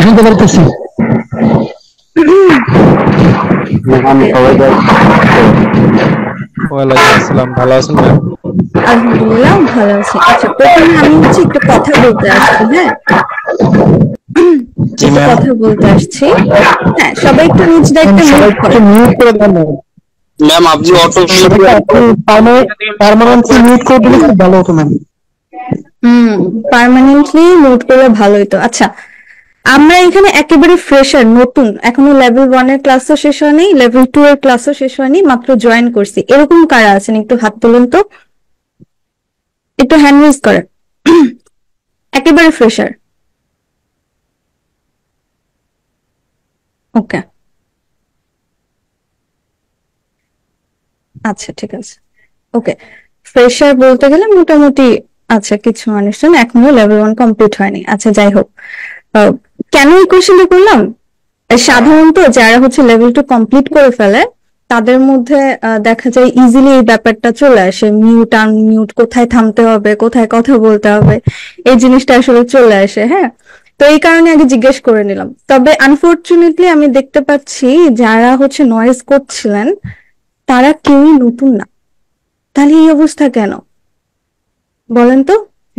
শুনতে পারতেছি। ম্যাম সবাইকে ওয়ালাইকুম আসসালাম, ভালো আছেন ম্যাম? আলহামদুলিল্লাহ ভালো আছি। আচ্ছা, প্রথমে আমি একটু কথা বলতে আসছি। হ্যাঁ, জি একটু ম্যাম। কথা বলতে আসছি। হ্যাঁ, সবাই একটু নিজ দায়িত্বে সবাই মিউট একটু করেন। মিউট করে দেন। ম্যাম আপনি অটো মিউট সবাইকে আপনি পার্মানেন্টলি মিউট করে দিলে খুব ভালো হতো ম্যাম। পার্মানেন্টলি মিউট করলে ভালো হতো। আচ্ছা, আমরা এখানে একেবারে ফ্রেশার, নতুন, এখনো লেভেল 1 এর ক্লাসও শেষ হয়নি, লেভেল 2 এর ক্লাসও শেষ হয়নি, মাত্র জয়েন করছি, এরকম কারা আছেন একটু হাত তুলুন তো, একটু হ্যান্ড রেজ করেন। একেবারে ফ্রেশার। ওকে, আচ্ছা ঠিক আছে। ওকে, ফ্রেশার বলতে গেলে মোটামুটি আচ্ছা কিছু মানুষজন এখনো লেভেল 1 কমপ্লিট হয়নি। আচ্ছা যাই হোক, কেন এই কোশ্চেনটা করলাম, সাধারণত যারা লেভেল 2 কমপ্লিট করে ফেলে তাদের মধ্যে দেখা যায় ইজিলি এই ব্যাপারটা চলে আসে, মিউট আনমিউট, কোথায় থামতে হবে, কোথায় কথা বলতে হবে, এই জিনিসটা আসলে চলে আসে। হ্যাঁ, তো এই কারণে আগে জিজ্ঞেস করে নিলাম। তবে আনফরচুনেটলি আমি দেখতে পাচ্ছি যারা নয়েজ করছিলেন তারা কেউই নতুন না। তাহলে এই অবস্থা কেন বলেন তো?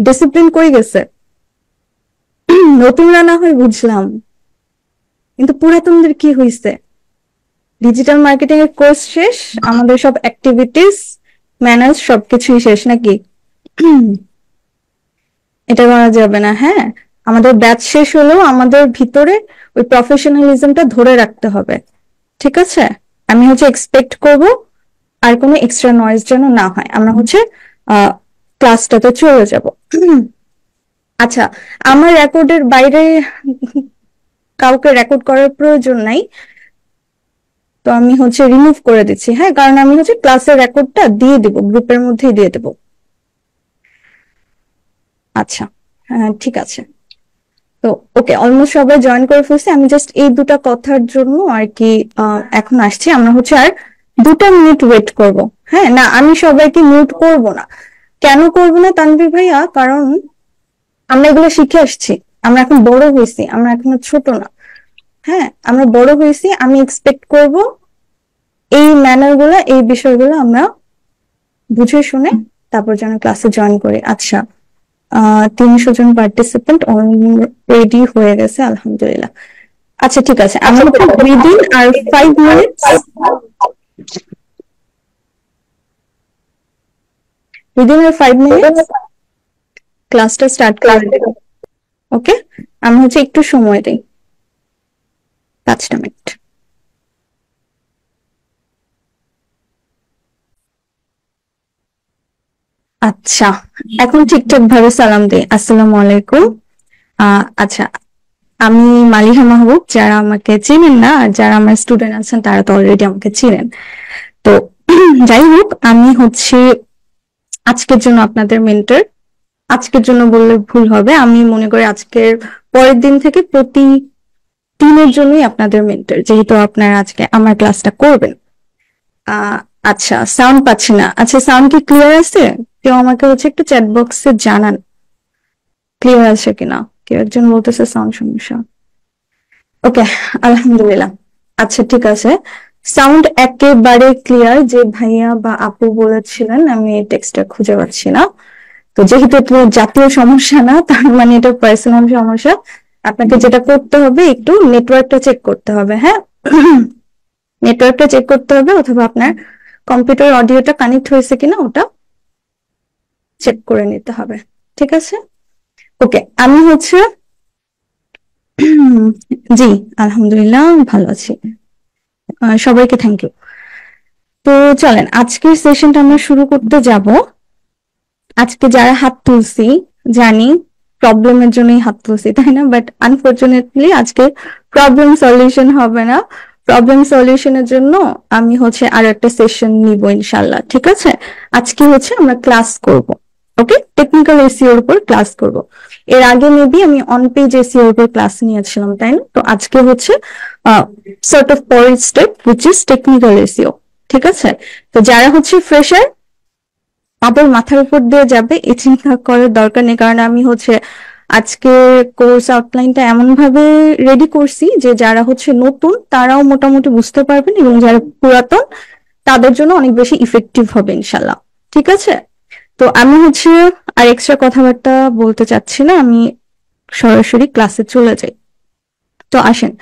ডিসিপ্লিন কই গেছে? নতুনরা না হয় বুঝলাম, কিন্তু পুরাতনদের কি হইছে? ডিজিটাল মার্কেটিং এর কোর্স শেষ, আমাদের সব অ্যাক্টিভিটিস ম্যানেজ সবকিছুই শেষ নাকি? এটা করা যাবে না। হ্যাঁ, আমাদের ব্যাচ শেষ হলেও আমাদের ভিতরে ওই প্রফেশনালিজমটা ধরে রাখতে হবে। ঠিক আছে, আমি এক্সপেক্ট করব আর কোনো এক্সট্রা নয়েজ যেন না হয়, আমরা ক্লাসটাতে চলে যাব। আচ্ছা, আমার রেকর্ডের বাইরে কাউকে রেকর্ড করার প্রয়োজন নাই, তো আমি রিমুভ করে দিচ্ছি। হ্যাঁ, কারণ আমি ক্লাসের রেকর্ডটা দিয়ে দিব, গ্রুপের মধ্যেই দিয়ে দেব। আচ্ছা, হ্যাঁ ঠিক আছে। তো ওকে, অলমোস্ট সবাই জয়েন করে ফেলছে। আমি জাস্ট এই দুটা কথার জন্য আর কি এখন আসছি। আমরা আর 2 মিনিট ওয়েট করব। হ্যাঁ, না আমি সবাইকে মিউট করব না। কেন করব না তানভীর ভাইয়া? কারণ আমরা এগুলো শিখে আসছি, আমরা এখন বড় হয়েছি, আমরা এখন ছোট না। হ্যাঁ, আমরা বড় হয়েছি, আমি এক্সপেক্ট করব এই ম্যানার গুলা, এই বিষয়গুলো আমরা বুঝে শুনে তারপর যেন ক্লাসে জয়েন করি। আচ্ছা, 300 জন পার্টিসিপেন্ট অলরেডি হয়ে গেছে, আলহামদুলিল্লাহ। আচ্ছা ঠিক আছে, আমরা উইদিন আর 5 মিনিটস, উইদিন আর 5 মিনিটস ক্লাসটা স্টার্ট করে দেব। ওকে, আমি একটু সময় দিই, 5টা মিনিট। আচ্ছা, এখন ঠিকঠাক ভাবে সালাম দিই। আসসালামু আলাইকুম। আচ্ছা, আমি মালিহা মাহবুব। যারা আমাকে চিনেন না আর যারা আমার স্টুডেন্ট আছেন তারা তো অলরেডি আমাকে চিনেন। তো যাই হোক, আমি আজকের জন্য আপনাদের মেন্টর। আজকের জন্য বললে ভুল হবে, আমি মনে করি আজকের পরের দিন থেকে প্রতি দিনের জন্যই আপনাদের মেন্টর, যেহেতু আপনারা আজকে আমার ক্লাসটা করবেন। আচ্ছা, সাউন্ড পাচ্ছি না। আচ্ছা, সাউন্ড কি ক্লিয়ার আছে? কেউ আমাকে একটু চ্যাট বক্সে জানান ক্লিয়ার আছে কিনা। কেউ একজন বলতেছে সাউন্ড সমস্যা। ওকে, আলহামদুলিল্লাহ। আচ্ছা ঠিক আছে, সাউন্ড একেবারে ক্লিয়ার। যে ভাইয়া বা আপু বলেছিলেন, আমি এই টেক্সটটা খুঁজে পাচ্ছি না। তো যেহেতু এটা জাতীয় সমস্যা না, তার মানে এটা পার্সোনাল সমস্যা। আপনাকে যেটা করতে হবে, একটু নেটওয়ার্কটা চেক করতে হবে। হ্যাঁ, নেটওয়ার্কটা চেক করতে হবে, অথবা আপনার কম্পিউটার অডিওটা কানেক্ট হয়েছে কিনা ওটা চেক করে নিতে হবে। ঠিক আছে, ওকে। আমি জি আলহামদুলিল্লাহ ভালো আছি, সবাইকে থ্যাংক ইউ। তো চলেন আজকের সেশনটা আমরা শুরু করতে যাব। আজকে যারা হাত তুলছি জানি প্রবলেমের জন্যই হাত তুলছি, তাই না? বাট আনফরচুনেটলি আজকে প্রবলেম সলিউশন হবে না। প্রবলেম সলিউশনের জন্য আমি আরো একটা সেশন নিব ইনশাল্লাহ। ঠিক আছে, আজকে আমরা ক্লাস করব। ওকে, টেকনিক্যাল এসইওর উপর ক্লাস করব। এর আগে মেবি আমি অন পেজ এসইওর উপর ক্লাস নিয়েছিলাম, তাই না? তো আজকে সর্ট অফ পরের step which is technical SEO. ঠিক আছে, তো যারা ফ্রেশার তাদের মাথার উপর দিয়ে যাবে এই চিন্তা করার দরকার নেই, কারণ আমি আজকে কোর্স আউটলাইনটা এমন ভাবে রেডি করছি যে যারা হচ্ছে নতুন তারাও মোটামুটি বুঝতে পারবেন এবং যারা পুরাতন তাদের জন্য অনেক বেশি ইফেক্টিভ হবে ইনশাল্লাহ। ঠিক আছে, তো আমি হচ্ছে আর এক্সট্রা কথাবার্তা বলতে চাচ্ছি না, আমি সরাসরি ক্লাসে চলে যাই। তো আসেন,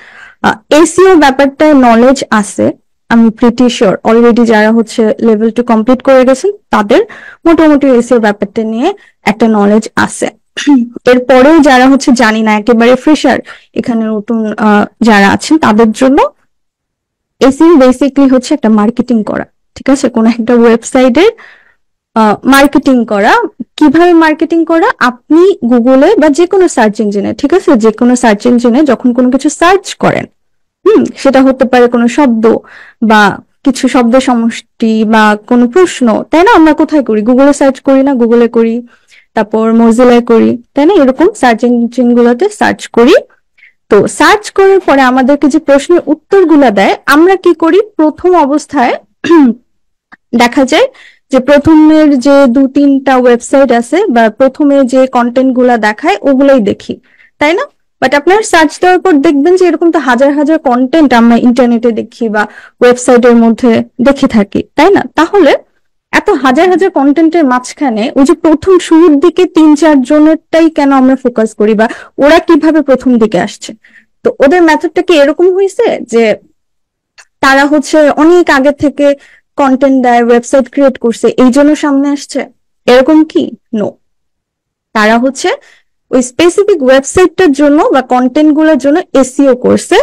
এসিও ব্যাপারটা নলেজ আছে, আমি প্রিটি শিওর অলরেডি যারা হচ্ছে লেভেল 2 কমপ্লিট করে গেছেন তাদের মোটামুটি এসিও ব্যাপারটা নিয়ে একটা নলেজ আছে। এরপরেও যারা হচ্ছে জানি না, একেবারে ফ্রেশার, এখানে নতুন যারা আছেন তাদের জন্য এসিও বেসিকলি হচ্ছে একটা মার্কেটিং করা। ঠিক আছে, কোন একটা ওয়েবসাইটের মার্কেটিং করা। কিভাবে মার্কেটিং করা? আপনি গুগলে বা যে কোনো সার্চ ইঞ্জিনে, ঠিক আছে, যে কোনো সার্চ ইঞ্জিনে যখন কোনো কিছু সার্চ করেন, সেটা হতে পারে কোনো শব্দ বা কিছু শব্দের সমষ্টি বা কোনো প্রশ্ন, তাই না? আমরা কোথায় করি? গুগলে সার্চ করি না? গুগলে করি, তারপর মজিলায় করি, তাই না? এরকম সার্চ ইঞ্জিন গুলোতে সার্চ করি। তো সার্চ করার পরে আমাদেরকে যে প্রশ্নের উত্তরগুলো দেয়, আমরা কি করি? প্রথম অবস্থায় দেখা যায় যে প্রথমের যে 2-3টা ওয়েবসাইট আছে বা প্রথমে যে কন্টেন্ট গুলা দেখায় ওগুলোই দেখি, তাই না? বাট আপনার সার্চ দেওয়ার পর দেখবেন যে এরকম তো হাজার হাজার কন্টেন্ট আমরা ইন্টারনেটে দেখি বা ওয়েবসাইটের মধ্যে দেখে থাকি, তাই না? তাহলে এত হাজার হাজার কন্টেন্টের মাঝখানে ওই যে প্রথম শুরুর দিকে 3-4 জনেরটাই কেন আমরা ফোকাস করি, বা ওরা কিভাবে প্রথম দিকে আসছে? তো ওদের মেথডটা কি এরকম হয়েছে যে তারা হচ্ছে অনেক আগে থেকে কন্টেন্ট দেয়, ওয়েবসাইট ক্রিয়েট করছে, এই জন্য সামনে আসছে? এরকম কি? নো, তারা হচ্ছে ওই স্পেসিফিক ওয়েবসাইটটার জন্য বা কন্টেন্ট গুলোর জন্য এসইও করছে,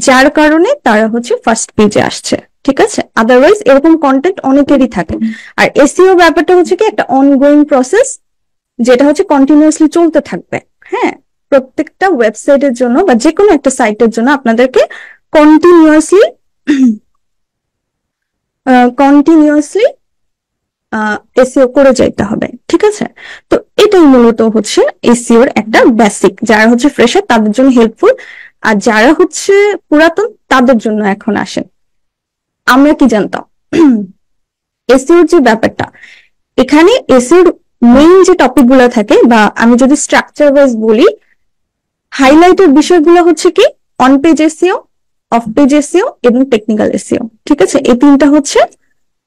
যার কারণে তারা হচ্ছে ফার্স্ট পেজে আসছে। ঠিক আছে, আদারওয়াইজ এরকম কন্টেন্ট অনেকেরই থাকে। আর এসইও ব্যাপারটা হচ্ছে কি একটা অনগোয়িং প্রসেস, যেটা হচ্ছে কন্টিনিউয়াসলি চলতে থাকবে। হ্যাঁ, প্রত্যেকটা ওয়েবসাইটের জন্য বা যে কোনো একটা সাইটের জন্য আপনাদেরকে কন্টিনিউয়াসলি এসইও করে যাইতে হবে। ঠিক আছে, তো এটাই মূলত হচ্ছে এসইওর একটা বেসিক, যারা হচ্ছে ফ্রেশার তাদের জন্য হেল্পফুল, আর যারা হচ্ছে পুরাতন তাদের জন্য এখন আসেন। আমরা কি জানতাম এসইওর যে ব্যাপারটা, এখানে এসইওর মেইন যে টপিক গুলো থাকে, বা আমি যদি স্ট্রাকচার ওয়াইজ বলি, হাইলাইটেড বিষয়গুলো হচ্ছে কি on page SEO, of page SEO এবং টেকনিক্যাল এসইও। ঠিক আছে, এই তিনটা হচ্ছে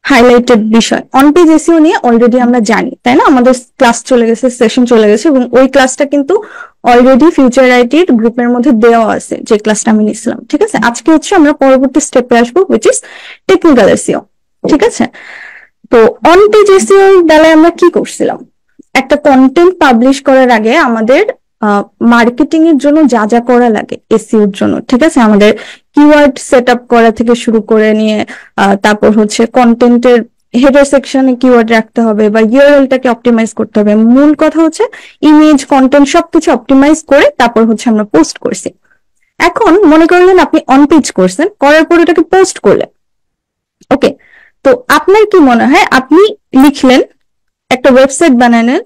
হাইলাইটেড বিষয়। অন পেজ এসইও নিয়ে অলরেডি আমরা জানি, তাই না? আমাদের ক্লাস চলে গেছে, সেশন চলে গেছে, এবং ওই ক্লাসটা কিন্তু অলরেডি ফিউচার আইটির গ্রুপের মধ্যে দেওয়া আছে, যে ক্লাসটা আমি নিছিলাম। ঠিক আছে, আজকে হচ্ছে আমরা পরবর্তী স্টেপে আসবো, হুইচ ইজ টেকনিক্যাল এসইও। ঠিক আছে, তো অন পেজ এসইও এর বেলায় আমরা কি করছিলাম? একটা কন্টেন্ট পাবলিশ করার আগে আমাদের মার্কেটিং এর জন্য যা যা করা লাগে এসইওর জন্য, ঠিক আছে, আমাদের কিওয়ার্ড সেট আপ করা থেকে শুরু করে নিয়ে তারপর হচ্ছে কন্টেন্টের হেডার সেকশনে কিওয়ার্ড রাখতে হবে বা ইউআরএলটাকে অপটিমাইজ করতে হবে। মূল কথা হচ্ছে ইমেজ, কন্টেন্ট সবকিছু অপটিমাইজ করে তারপর হচ্ছে আমরা পোস্ট করছি। এখন মনে করলেন আপনি অন পেজ করছেন, করার পর ওটাকে পোস্ট করলেন। ওকে, তো আপনার কি মনে হয়, আপনি লিখলেন, একটা ওয়েবসাইট বানালেন,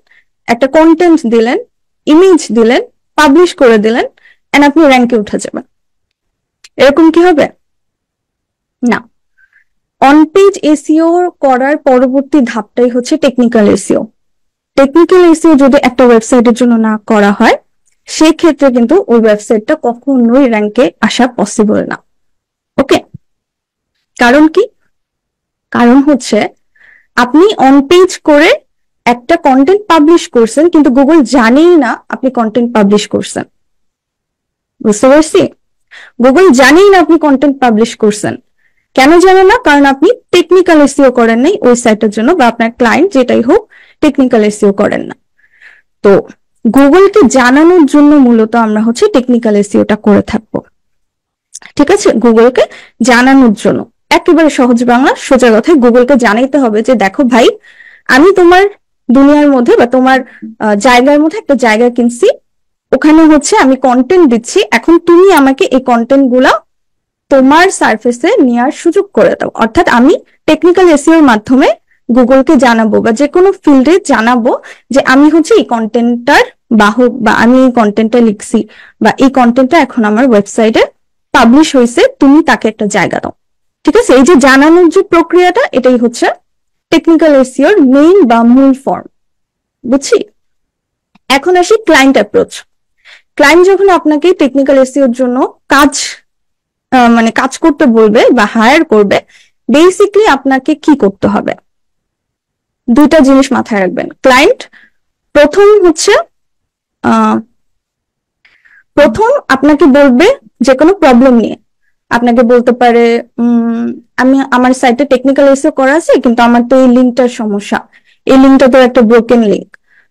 একটা কন্টেন্ট দিলেন, ইমেজ দিলেন, পাবলিশ করে দিলেন, এন্ড আপনি র্যাঙ্কে উঠে যাবেন, এরকম কি হবে? না। অন পেজ এসইও করার পরবর্তী ধাপটাই হচ্ছে টেকনিক্যাল এসইও। টেকনিক্যাল এসইও যদি একটা ওয়েবসাইটের জন্য না করা হয়, সেই ক্ষেত্রে কিন্তু ওই ওয়েবসাইটটা কখনোই র্যাঙ্কে আসা পসিবল না। ওকে, কারণ কি? কারণ হচ্ছে আপনি অন পেজ করে একটা কন্টেন্ট পাবলিশ করছেন, কিন্তু গুগল জানেই না আপনি কন্টেন্ট পাবলিশ করছেন। বুঝতে পারছি? গুগল জানেই না আপনি কন্টেন্ট পাবলিশ করছেন। কেন জানে না? কারণ আপনি টেকনিক্যাল এসইও করেন নাই ওই সাইটের জন্য, বা আপনার ক্লায়েন্ট যেটাই হোক টেকনিক্যাল এসইও করেন না। তো গুগলকে জানানোর জন্য মূলত আমরা হচ্ছে টেকনিক্যাল এসইওটা করে থাকবো। ঠিক আছে, গুগলকে জানানোর জন্য, একেবারে সহজ বাংলা সোজা কথায় গুগলকে জানাইতে হবে যে দেখো ভাই, আমি তোমার দুনিয়ার মধ্যে বা তোমার জায়গার মধ্যে একটা জায়গা কিনছি, ওখানে হচ্ছে আমি কন্টেন্ট দিচ্ছি, এখন তুমি আমাকে এই কন্টেন্ট গুলা তোমার সার্ফেসে নেওয়ার সুযোগ করে দাও। অর্থাৎ আমি টেকনিক্যাল এসইওর মাধ্যমে গুগলকে জানাবো বা যে কোনো ফিল্ডে জানাবো যে আমি হচ্ছে এই কন্টেন্টটার বাহক, বা আমি এই কন্টেন্টটা লিখছি, বা এই কন্টেন্টটা এখন আমার ওয়েবসাইটে পাবলিশ হয়েছে, তুমি তাকে একটা জায়গা দাও। ঠিক আছে, এই যে জানানোর যে প্রক্রিয়াটা, এটাই হচ্ছে টেকনিক্যাল এসইওর মেইন বা মূল ফর্ম। বুঝছি? এখন আসি ক্লায়েন্ট অ্যাপ্রোচ। ক্লায়েন্ট যখন আপনাকে টেকনিক্যাল এসইওর জন্য কাজ মানে কাজ করতে বলবে বা হায়ার করবে, বেসিকলি আপনাকে কি করতে হবে? দুইটা জিনিস মাথায় রাখবেন। ক্লায়েন্ট প্রথম আপনাকে বলবে যে কোনো প্রবলেম নিয়ে। আপনাকে বলতে পারে আমি আমার সাইটে টেকনিক্যাল এসইও করা আছে, কিন্তু আমার তো এই লিঙ্কটার সমস্যা, এই লিঙ্কটা তো একটা ব্রোকেন লিঙ্ক।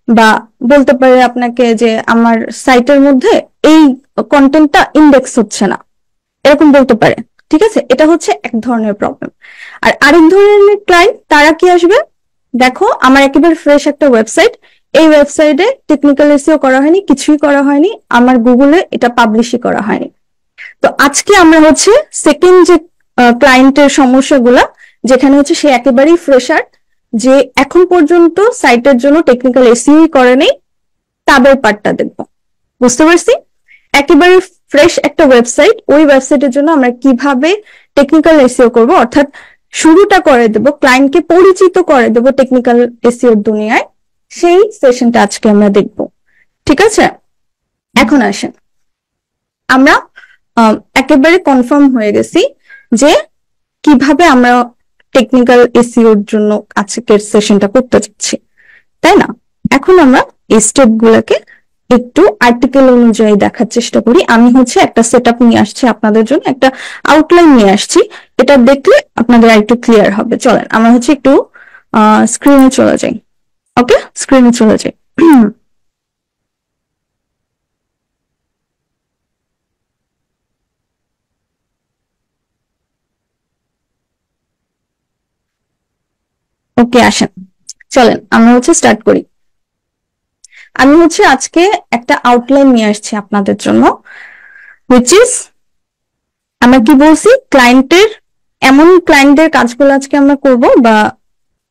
বা বলতে পারে আপনাকে যে আমার সাইটের মধ্যে এই কন্টেন্টটা ইন্ডেক্স হচ্ছে না, এরকম বলতে পারে। ঠিক আছে, এটা হচ্ছে এক ধরনের প্রবলেম। আর আরেক ধরনের ক্লায়েন্ট, তারা কি আসবে, দেখো আমার একেবারে ফ্রেশ একটা ওয়েবসাইট, এই ওয়েবসাইটে টেকনিক্যাল এসইও করা হয়নি, কিছুই করা হয়নি, আমার গুগলে এটা পাবলিশই করা হয়নি। তো আজকে আমরা হচ্ছে সেকেন্ড যে ক্লায়েন্টের সমস্যাগুলা, যেখানে হচ্ছে সে একেবারেই ফ্রেশার, যে এখন পর্যন্ত সাইটের জন্য টেকনিক্যাল এসইও করে নেই, তাদের পার্টটা দেখবো। বুঝতে পারছি? একেবারে ফ্রেশ একটা ওয়েবসাইট, ওই ওয়েবসাইটের জন্য আমরা কিভাবে টেকনিক্যাল এসইও করব, অর্থাৎ শুরুটা করে দেব, ক্লায়েন্টকে পরিচিত করে দেব টেকনিক্যাল এসইওর দুনিয়ায়, সেই সেশনটা আজকে আমরা দেখব। ঠিক আছে, এখন আসেন, আমরা একেবারে কনফার্ম হয়ে গেছি যে কিভাবে আমরা টেকনিক্যাল এসইওর জন্য আজকের সেশনটা করতে যাচ্ছি, তাই না? এখন আমরা এই স্টেপ গুলাকে একটু আর্টিকেল অনুযায়ী দেখার চেষ্টা করি। আমি হচ্ছে একটা সেটআপ নিয়ে আসছি আপনাদের জন্য, একটা আউটলাইন নিয়ে আসছি, এটা দেখলে আপনাদের একটু ক্লিয়ার হবে। চলেন আমরা হচ্ছে একটু স্ক্রিনে চলে যাই। ওকে, স্ক্রিনে চলে যাই। ওকে, আসেন, চলেন আমরা হচ্ছে স্টার্ট করি। আমি হচ্ছে আজকে একটা আউটলাইন নিয়ে আসছি আপনাদের জন্য, হুইচ ইজ, আমরা কি বলছি, ক্লায়েন্টের, এমন ক্লায়েন্টদের কাজগুলো আজকে আমরা করব, বা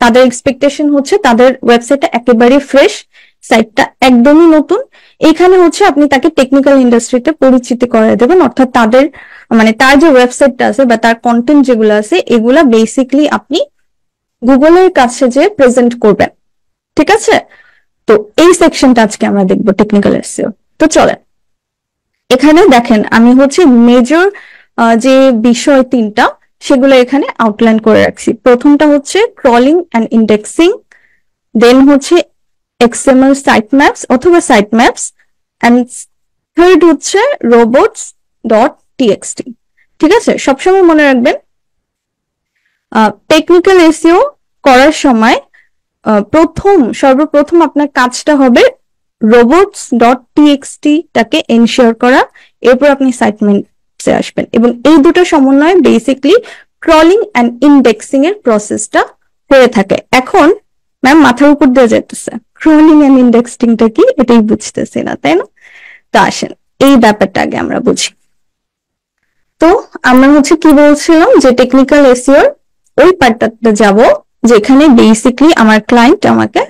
তাদের এক্সপেকটেশন হচ্ছে তাদের ওয়েবসাইটটা একেবারে ফ্রেশ, সাইটটা একদমই নতুন। এখানে হচ্ছে আপনি তাকে টেকনিক্যাল ইন্ডাস্ট্রিতে পরিচিতি করে দেবেন, অর্থাৎ তাদের মানে তার যে ওয়েবসাইটটা আছে বা তার কন্টেন্ট যেগুলো আছে, এগুলা বেসিকলি আপনি গুগলের কাছে যে প্রেজেন্ট করবেন। ঠিক আছে, তো এই সেকশনটা আজকে আমরা দেখবো টেকনিক্যাল এসইও। তো চলেন, এখানে দেখেন আমি হচ্ছে মেজর যে বিষয় তিনটা, সেগুলো এখানে আউটলাইন করে রাখছি। প্রথমটা হচ্ছে ক্রলিং অ্যান্ড ইন্ডেক্সিং, দেন হচ্ছে এক্সএমএল সাইট ম্যাপস অথবা সাইট ম্যাপস, অ্যান্ড থার্ড হচ্ছে রোবটস ডট টিএক্সটি। ঠিক আছে, সবসময় মনে রাখবেন টেকনিক্যাল এসইও করার সময় সর্বপ্রথম আপনার কাজটা হবে রোবটস ডট টিএক্সটি টাকে এনশিওর করা, এরপর আপনি সাইট ম্যাপসে আসবেন, এবং এই দুটো সমন্বয়ে বেসিকলি ক্রলিং অ্যান্ড ইন্ডেক্সিং এর প্রসেসটা হয়ে থাকে। এখন ম্যাম মাথার উপর দিয়ে যেতেছে, ক্রলিং অ্যান্ড ইন্ডেক্সিংটা কি এটাই বুঝতেছি না, তাই না? তো আসেন এই ব্যাপারটা আগে আমরা বুঝি। তো আমরা হচ্ছে কি বলছিলাম, যে টেকনিক্যাল এসইওর ওই পার্টটাতে যাব যেখানে বেসিকলি আমার ক্লায়েন্ট আমাকে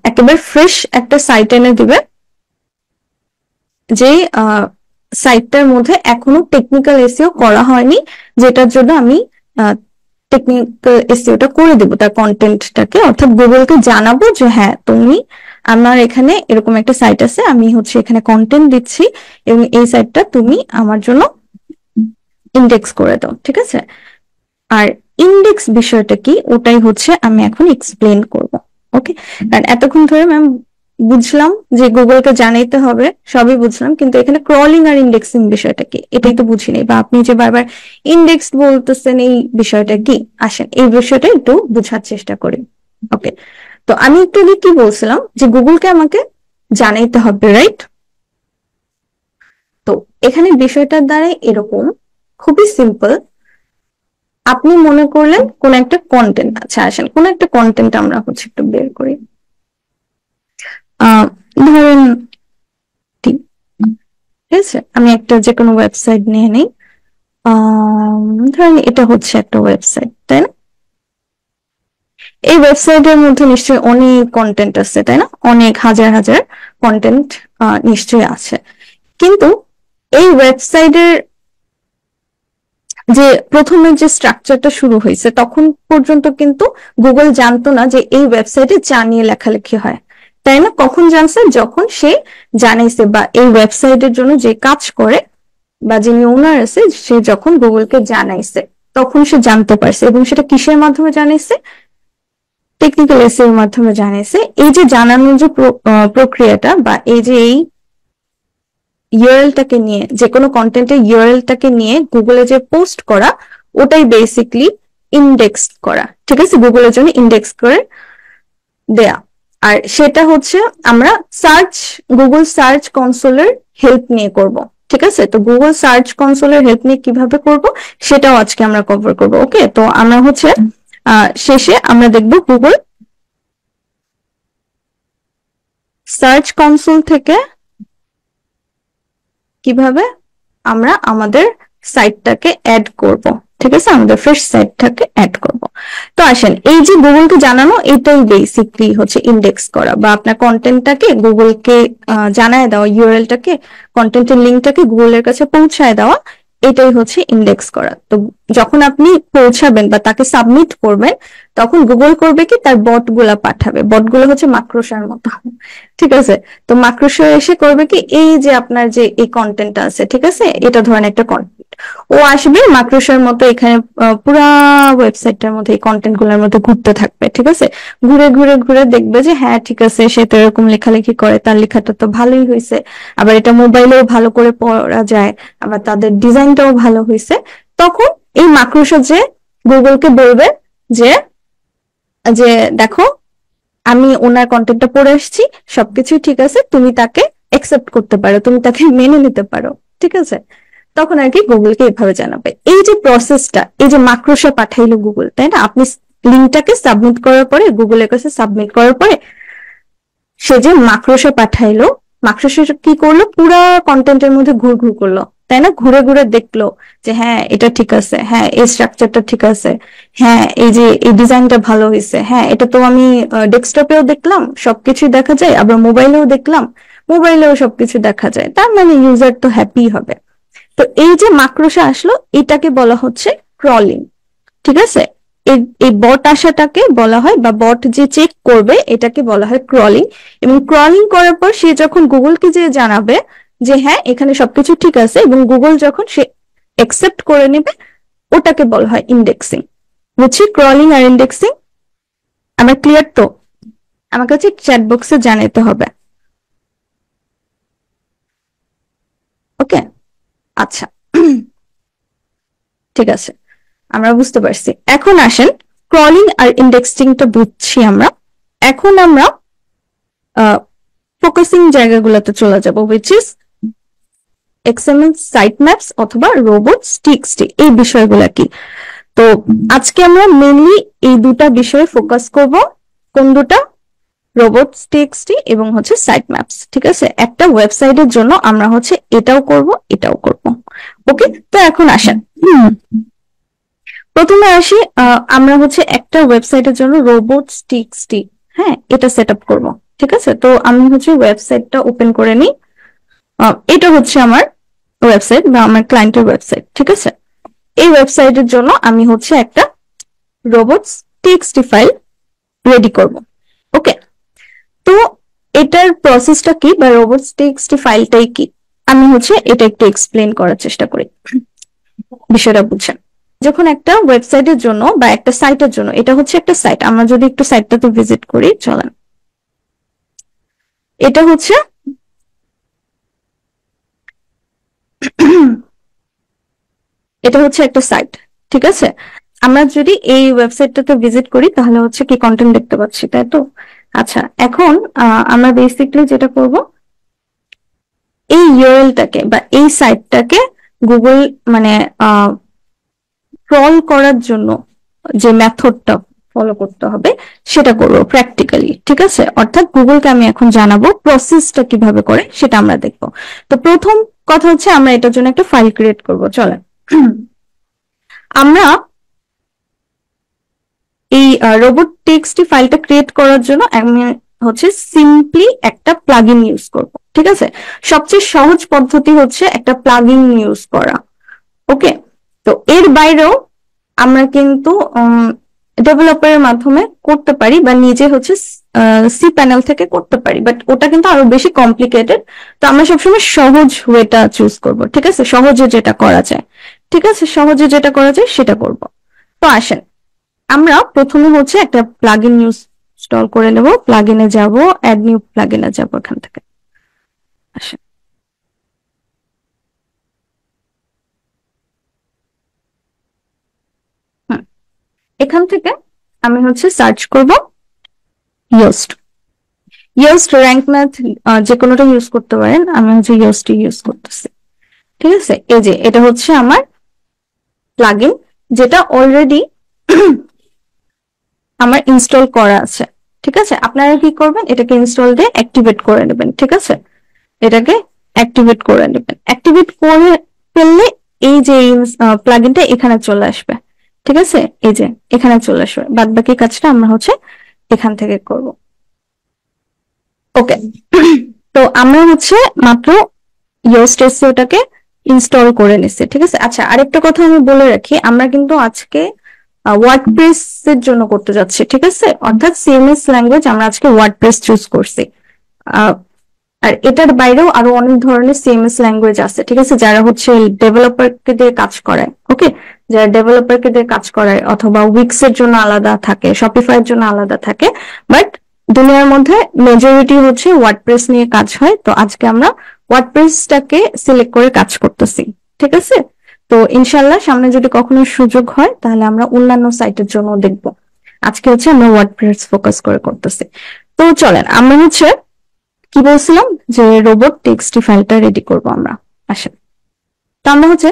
একেবারে ফ্রেশ একটা সাইট এনে দিবে, যে সাইটটার মধ্যে এখনো টেকনিক্যাল এসইও করা হয়নি, যেটার জন্য আমি টেকনিক্যাল এসইওটা করে দেবো তার কন্টেন্টটাকে, অর্থাৎ গুগলকে জানাবো যে হ্যাঁ তুমি আমার এখানে এরকম একটা সাইট আছে, আমি হচ্ছে এখানে কন্টেন্ট দিচ্ছি, এবং এই সাইটটা তুমি আমার জন্য ইন্ডেক্স করে দাও। ঠিক আছে, আর ইন্ডেক্স বিষয়টা কি ওটাই হচ্ছে আমি এখন এক্সপ্লেন করব। ওকে, কারণ এতক্ষণ ধরে ম্যাম বুঝলাম যে গুগলকে জানাইতে হবে, সবই বুঝলাম, কিন্তু এখানে ক্রলিং আর ইন্ডেক্সিং বিষয়টা কি এটাই তো বুঝিনি, বা আপনি যে বারবার ইন্ডেক্স বলতেছেন এই বিষয়টা কি, আসেন এই বিষয়টা একটু বোঝার চেষ্টা করি। ওকে, তো আমি একটু আগে কি বলছিলাম, যে গুগলকে আমাকে জানাইতে হবে, রাইট? তো এখানে বিষয়টার দ্বারা এরকম খুবই সিম্পল, আপনি মনে করলেন কোন একটা কন্টেন্ট, আচ্ছা আসেন কোন একটা কন্টেন্ট আমরা হচ্ছে একটু বের করি, ধরেন ঠিক আছে, আমি একটা যে কোনো ওয়েবসাইট নিয়ে নেই, ধরেন এটা হচ্ছে একটা ওয়েবসাইট, তাই না? এই ওয়েবসাইটের মধ্যে নিশ্চয়ই অনেক কন্টেন্ট আছে, তাই না? অনেক হাজার হাজার কন্টেন্ট নিশ্চয়ই আছে, কিন্তু এই ওয়েবসাইটের যে প্রথমে যে স্ট্রাকচারটা শুরু হয়েছে তখন পর্যন্ত কিন্তু গুগল জানতো না যে এই ওয়েবসাইটে যা নিয়ে লেখালেখি হয়, তাই না? কখন জানছে? যখন সে জানাইছে বা এই ওয়েবসাইটের জন্য যে কাজ করে বা যিনি ওনার আছে সে যখন গুগলকে জানাইছে তখন সে জানতে পারছে। এবং সেটা কিসের মাধ্যমে জানাইছে? টেকনিক্যাল এসইও এর মাধ্যমে জানাইছে। এই যে জানানোর যে প্রক্রিয়াটা বা এই যে এই ইউআরএলটাকে নিয়ে, যে কোনো কন্টেন্টের ইউআরএলটাকে নিয়ে গুগলে যে পোস্ট করা, ওটাই বেসিকলি ইন্ডেক্স করা। ঠিক আছে, গুগলের জন্য ইন্ডেক্স করে দেয়া। আর সেটা হচ্ছে আমরা গুগল সার্চ কনসোলের হেল্প নিয়ে করব। ঠিক আছে, তো গুগল সার্চ কনসোলের হেল্প নিয়ে কিভাবে করব সেটাও আজকে আমরা কভার করব। ওকে, তো আমরা হচ্ছে শেষে আমরা দেখব গুগল সার্চ কনসোল থেকে কিভাবে আমরা আমাদের সাইটটাকে অ্যাড করব। ঠিক আছে, আমাদের ফ্রেশ সাইটটাকে অ্যাড করব। তো আসেন, এই যে গুগলকে জানানো, এটাই বেসিকলি হচ্ছে ইন্ডেক্স করা বা আপনার কন্টেন্টটাকে গুগলকে জানায় দেওয়া, ইউআরএলটাকে, কন্টেন্টের লিঙ্কটাকে গুগলের কাছে পৌঁছায় দেওয়া, এটাই হচ্ছে ইন্ডেক্স করা। তো যখন আপনি পৌঁছাবেন বা তাকে সাবমিট করবেন, তখন গুগল করবে কি, তার বট গুলা পাঠাবে। বট গুলো হচ্ছে মাকড়সার মতো। ঠিক আছে, তো মাকড়সা এসে করবে কি, এই যে আপনার যে এই কন্টেন্টটা আছে, ঠিক আছে, এটা ধরেন একটা কন্টেন্ট, ও আসবে মাকড়সার মতো এখানে পুরা ওয়েবসাইটটার মধ্যে এই কন্টেন্ট গুলোর মধ্যে ঘুরতে থাকবে। ঠিক আছে, ঘুরে ঘুরে ঘুরে দেখবে যে হ্যাঁ ঠিক আছে, সে তো এরকম লেখালেখি করে, তার লেখাটা তো ভালোই হয়েছে, আবার এটা মোবাইলেও ভালো করে পড়া যায়, আবার তাদের ডিজাইনটাও ভালো হয়েছে। তখন এই মাকড়সা যে গুগলকে বলবে যে যে দেখো, আমি ওনার কন্টেন্টটা পড়ে আসছি, সবকিছু ঠিক আছে, তুমি তাকে একসেপ্ট করতে পারো, তুমি তাকে মেনে নিতে পারো। ঠিক আছে, তখন আর কি গুগলকে এভাবে জানাবে। এই যে প্রসেসটা, এই যে মাকড়সা পাঠাইলো গুগল, তাই না? আপনি লিঙ্কটাকে সাবমিট করার পরে, গুগলের কাছে সাবমিট করার পরে সে যে মাকড়সা পাঠাইলো, মাকড়সা কি করলো, পুরা কন্টেন্টের মধ্যে ঘুর ঘুর করলো, তাই না? ঘুরে ঘুরে দেখলো যে হ্যাঁ এটা ঠিক আছে, হ্যাঁ এই স্ট্রাকচারটা ঠিক আছে, হ্যাঁ এই যে এই ডিজাইনটা ভালো হয়েছে, হ্যাঁ এটা তো আমি ডেস্কটপেও দেখলাম, সবকিছু দেখা যায়, আবার মোবাইলেও দেখলাম, মোবাইলেও সবকিছু দেখা যায়, তার মানে ইউজার তো হ্যাপি হবে। তো এই যে মাকড়সা আসলো, এটাকে বলা হচ্ছে ক্রলিং। ঠিক আছে, এই বট আসাটাকে বলা হয়, বা বট যে চেক করবে এটাকে বলা হয় ক্রলিং। এবং ক্রলিং করার পর সে যখন গুগলকে যে জানাবে যে হ্যাঁ এখানে সবকিছু ঠিক আছে, এবং গুগল যখন সে একসেপ্ট করে নেবে, ওটাকে বলা হয় ইন্ডেক্সিং। বুঝছি ক্রলিং আর ইন্ডেক্সিং? আমার ক্লিয়ার তো? আমাকে হচ্ছে চ্যাট বক্সে জানাতে হবে। ওকে, আচ্ছা, ঠিক আছে, আমরা বুঝতে পারছি। এখন আসেন, ক্রলিং আর ইন্ডেক্সিংটা বুঝছি আমরা, এখন আমরা ফোকাসিং জায়গাগুলোতে চলে যাব, which is XML site maps অথবা রোবটস টিএক্সটি। এই বিষয়গুলো কি? তো আজকে আমরা মেইনলি এই দুটা বিষয়ে ফোকাস করব। কোন দুটা? রোবটস টিএক্সটি এবং হচ্ছে সাইট ম্যাপস। ঠিক আছে, একটা ওয়েবসাইটের জন্য আমরা হচ্ছে এটাও করব, এটাও করব। ওকে, তো এখন আসেন, প্রথমে আসি, আমরা হচ্ছে একটা ওয়েবসাইটের জন্য রোবটস টিএক্সটি, হ্যাঁ, এটা সেট আপ করবো। ঠিক আছে, তো আমি হচ্ছে ওয়েবসাইটটা ওপেন করে নিই। এটা হচ্ছে আমার ওয়েবসাইট বা আমার ক্লায়েন্টের ওয়েবসাইট। ঠিক আছে, এই ওয়েবসাইটের জন্য আমি হচ্ছে একটা রোবটস টিএক্সটি ফাইল রেডি করব। ওকে, তো এটার প্রসেসটা কি বা রোবটস টিএক্সটি ফাইলটাই কি, আমি হচ্ছে এটা একটু এক্সপ্লেন করার চেষ্টা করি, বিষয়টা বুঝছেন। যখন একটা ওয়েবসাইটের জন্য বা একটা সাইটের জন্য, এটা হচ্ছে একটা সাইট, আমরা যদি একটু সাইটটাতে ভিজিট করি, চলেন, এটা হচ্ছে এটা হচ্ছে একটা সাইট। ঠিক আছে, আমরা যদি এই ওয়েবসাইটটাতে ভিজিট করি তাহলে হচ্ছে কি কন্টেন্ট দেখতে পাচ্ছি, তাই তো? আচ্ছা, এখন আমরা বেসিক্যালি যেটা করব, এই ইউআরএলটাকে বা এই সাইটটাকে গুগল মানে ক্রল করার জন্য যে মেথডটা ফলো করতে হবে সেটা করবো প্র্যাকটিক্যালি। ঠিক আছে, অর্থাৎ গুগলকে আমি এখন জানাবো প্রসেসটা কিভাবে করে, সেটা আমরা দেখবো। তো প্রথম কথা হচ্ছে আমরা এটার জন্য একটা ফাইল ক্রিয়েট করব। চলেন, আমরা এই রোবট টিএক্সটি ফাইলটা ক্রিয়েট করার জন্য আমি হচ্ছে সিম্পলি একটা প্লাগইন ইউজ করব। ঠিক আছে, সবচেয়ে সহজ পদ্ধতি হচ্ছে একটা প্লাগইন ইউজ করা। ওকে, তো এর বাইরেও আমরা কিন্তু ডেভেলপারের মাধ্যমে করতে পারি বা নিজে হচ্ছে সি প্যানেল থেকে করতে পারি, বাট ওটা কিন্তু আরো বেশি কমপ্লিকেটেড। তো আমরা সবসময় সহজ ওয়েটা চুজ করব, ঠিক আছে, সহজে যেটা করা যায়, ঠিক আছে, সহজে যেটা করা যায় সেটা করব। তো আসেন আমরা প্রথমে হচ্ছে একটা প্লাগইন ইনস্টল করে নেব। প্লাগইনে যাব, অ্যাড নিউ প্লাগইনে যাব, এখান থেকে আসেন। এখান থেকে আমি হচ্ছে সার্চ করব ইয়োস্ট। ইয়োস্ট র্যাঙ্ক ম্যাথ যে কোনোটা ইউজ করতে পারেন, আমি হচ্ছে ইয়োস্ট ইউজ করতেছি, ঠিক আছে। এই যে এটা হচ্ছে আমার প্লাগইন, যেটা অলরেডি আমার ইনস্টল করা আছে, ঠিক আছে। আপনারা কি করবেন, এটাকে ইনস্টল দিয়ে অ্যাক্টিভেট করে নেবেন, ঠিক আছে। এটাকে অ্যাক্টিভেট করে নেবেন। অ্যাক্টিভেট করে ফেললে এই যে প্লাগইনটা এখানে চলে আসবে, ঠিক আছে। এই যে এখানে চলে আসবে, বাদ বাকি কাজটা আমরা হচ্ছে এখান থেকে করব। ওকে, তো আমরা হচ্ছে মাত্র ইয়োস্ট এসইওটাকে ইনস্টল করে নিছি, ঠিক আছে। আচ্ছা, আরেকটা কথা আমি বলে রাখি, আমরা কিন্তু আজকে ওয়ার্ডপ্রেস এর জন্য করতে যাচ্ছি, ঠিক আছে, অর্থাৎ সিএমএস ল্যাঙ্গুয়েজ আমরা আজকে ওয়ার্ডপ্রেস চুজ করছি। আর এটার বাইরেও আরো অনেক ধরনের সিএমএস ল্যাঙ্গুয়েজ আছে, ঠিক আছে, যারা হচ্ছে ডেভেলপারকে দিয়ে কাজ করায়। ওকে, যারা ডেভেলপারকে দিয়ে কাজ করায়, অথবা উইক্স এর জন্য আলাদা থাকে, শপিফাই এর জন্য আলাদা থাকে, বাট দুনিয়ার মধ্যে মেজরিটি হচ্ছে ওয়ার্ডপ্রেস নিয়ে কাজ হয়। তো আজকে আমরা ওয়ার্ডপ্রেসটাকে সিলেক্ট করে কাজ করতেছি, ঠিক আছে। তো ইনশাল্লাহ সামনে যদি কখনো সুযোগ হয় তাহলে আমরা অন্যান্য সাইটের জন্য দেখব। আজকে হচ্ছে আমরা ওয়ার্ডপ্রেস ফোকাস করে করতেছি। তো চলেন আমরা হচ্ছে কি বলছিলাম, যে রোবট টেক্সটি ফাইলটা রেডি করব আমরা। আসেন, তো আমরা হচ্ছে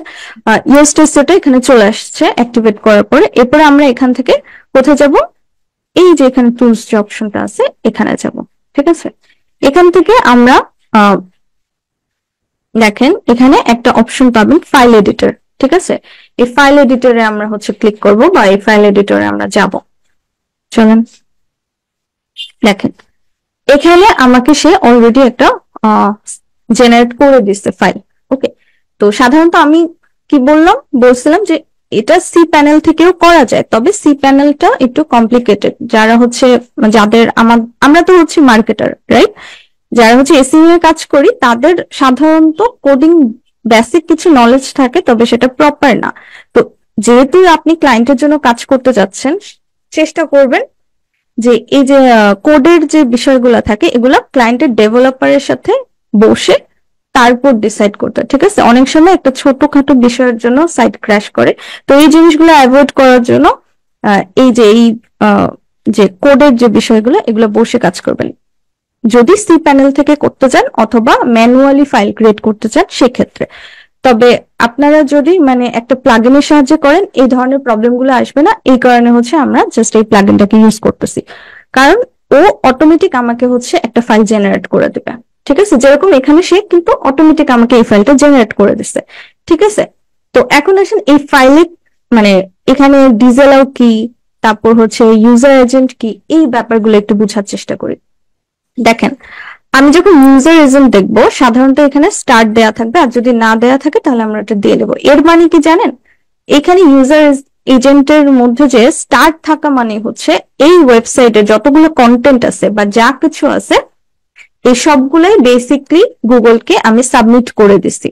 ইয়োস্ট এসইওটা এখানে চলে আসছে অ্যাক্টিভেট করার পরে। এরপরে আমরা এখান থেকে কোথায় যাব, এই যে এখানে টুলস যে অপশনটা আছে এখানে যাব, ঠিক আছে। এখান থেকে আমরা দেখেন এখানে একটা অপশন পাবেন ফাইল এডিটর, ঠিক আছে। এই ফাইল এডিটরে আমরা হচ্ছে ক্লিক করব, বা এই ফাইল এডিটরে আমরা যাব। চলেন দেখেন এখানে আমাকে সে অলরেডি একটা জেনারেট করে দিচ্ছে ফাইল। ওকে, তো সাধারণত আমি কি বলছিলাম যে এটা সি প্যানেল থেকেও করা যায়, তবে সি প্যানেলটা একটু কমপ্লিকেটেড। যারা হচ্ছে যাদের আমরা তো হচ্ছে মার্কেটার, রাইট, যারা হচ্ছে এসইও এর কাজ করি তাদের সাধারণত কোডিং বেসিক কিছু নলেজ থাকে, তবে সেটা প্রপার না। তো যেহেতু আপনি ক্লায়েন্টের জন্য কাজ করতে যাচ্ছেন, চেষ্টা করবেন যে এই যে কোডের যে বিষয়গুলো থাকে এগুলা ক্লায়েন্টের ডেভেলপারের সাথে বসে তারপর ডিসাইড করতে, ঠিক আছে। অনেক সময় একটা ছোটখাটো বিষয়ের জন্য সাইট ক্র্যাশ করে। তো এই জিনিসগুলো অ্যাভয়েড করার জন্য এই যে কোডের যে বিষয়গুলো এগুলো বসে কাজ করবেন, যদি সি প্যানেল থেকে করতে চান অথবা ম্যানুয়ালি ফাইল ক্রিয়েট করতে চান সেক্ষেত্রে। তবে আপনারা যদি মানে একটা প্লাগইনের সাহায্যে করেন এই ধরনের প্রবলেম গুলো আসবে না। এই কারণে হচ্ছে আমরা জাস্ট এই প্লাগইনটাকে ইউজ করতেছি, কারণ ও অটোমেটিক আমাকে হচ্ছে একটা ফাইল জেনারেট করে দেবে, ঠিক আছে। যেরকম এখানে সে কিন্তু অটোমেটিক আমাকে এই ফাইলটা জেনারেট করে দিচ্ছে, ঠিক আছে। তো এখন আসেন এই ফাইলে মানে এখানে ডিসঅ্যালাউ কি, তারপর হচ্ছে ইউজার এজেন্ট কি, এই ব্যাপারগুলো একটু বোঝার চেষ্টা করি। দেখেন আমি যখন ইউজার এজেন্ট দেখবো সাধারণত এখানে স্টার্ট দেয়া থাকবে, আর যদি না দেয়া থাকে তাহলে আমরা এটা দিয়ে দেবো। এর মানে কি জানেন, এখানে ইউজার এজেন্টের মধ্যে যে স্টার্ট থাকা মানে হচ্ছে এই ওয়েবসাইটে যতগুলো কন্টেন্ট আছে বা যা কিছু আছে এই সবগুলোই বেসিকলি গুগলকে আমি সাবমিট করে দিছি,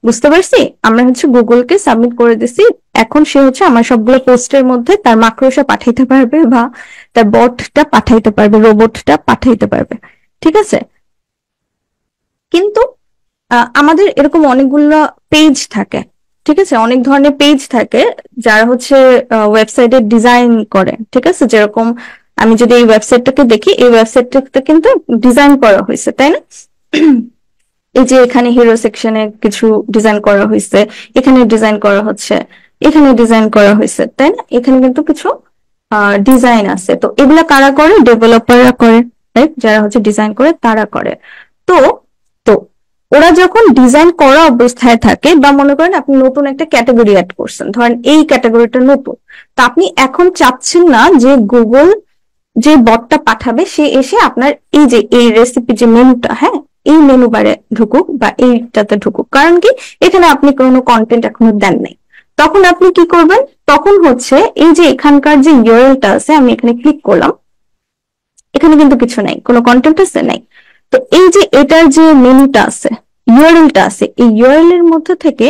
বুঝতে পারছি। আমরা হচ্ছে গুগলকে সাবমিট করে দিছি, এখন সে হচ্ছে আমার সবগুলো পোস্টের মধ্যে তার মাকড়সা পাঠাইতে পারবে বা তার বটটা পাঠাইতে পারবে, রোবটটা পাঠাইতে পারবে, ঠিক আছে। কিন্তু আমাদের এরকম অনেকগুলো পেজ থাকে, ঠিক আছে, অনেক ধরনের পেজ থাকে যারা হচ্ছে ওয়েবসাইটের ডিজাইন করে, ঠিক আছে। যেরকম আমি যদি এই ওয়েবসাইটটাকে দেখি, এই ওয়েবসাইটটাতে কিন্তু ডিজাইন করা হয়েছে, তাই না। এই যে এখানে হিরো সেকশনে কিছু ডিজাইন করা হয়েছে, এখানে ডিজাইন করা হচ্ছে, এখানে ডিজাইন করা হয়েছে, তাই না। এখানে কিন্তু কিছু ডিজাইন আছে। তো এগুলা কারা করে, ডেভেলপাররা করে, রাইট, যারা হচ্ছে ডিজাইন করে তারা করে। তো তো ওরা যখন ডিজাইন করা অবস্থায় থাকে, বা মনে করেন আপনি নতুন একটা ক্যাটাগরি অ্যাড করছেন, ধরেন এই ক্যাটাগরিটা নতুন, তো আপনি এখন চাচ্ছেন না যে গুগল যে বটটা পাঠাবে সে এসে আপনার এই যে এই রেসিপি যে মেনুটা, হ্যাঁ, এই মেনু বারে ঢুকুক বা এইটাতে ঢুকুক, কারণ কি এখানে আপনি কোনো কন্টেন্ট এখনো দেন নাই। তখন আপনি কি করবেন, তখন হচ্ছে এই যে এখানকার যে ইউআরএলটা আছে আমি এখানে ক্লিক করলাম, এখানে কিন্তু কিছু নাই, কোনো কন্টেন্ট আছে নাই। তো এই যে এটার যে মেনুটা আছে, ইউআরএলটা আছে, এই ইউআরএল এর মধ্যে থেকে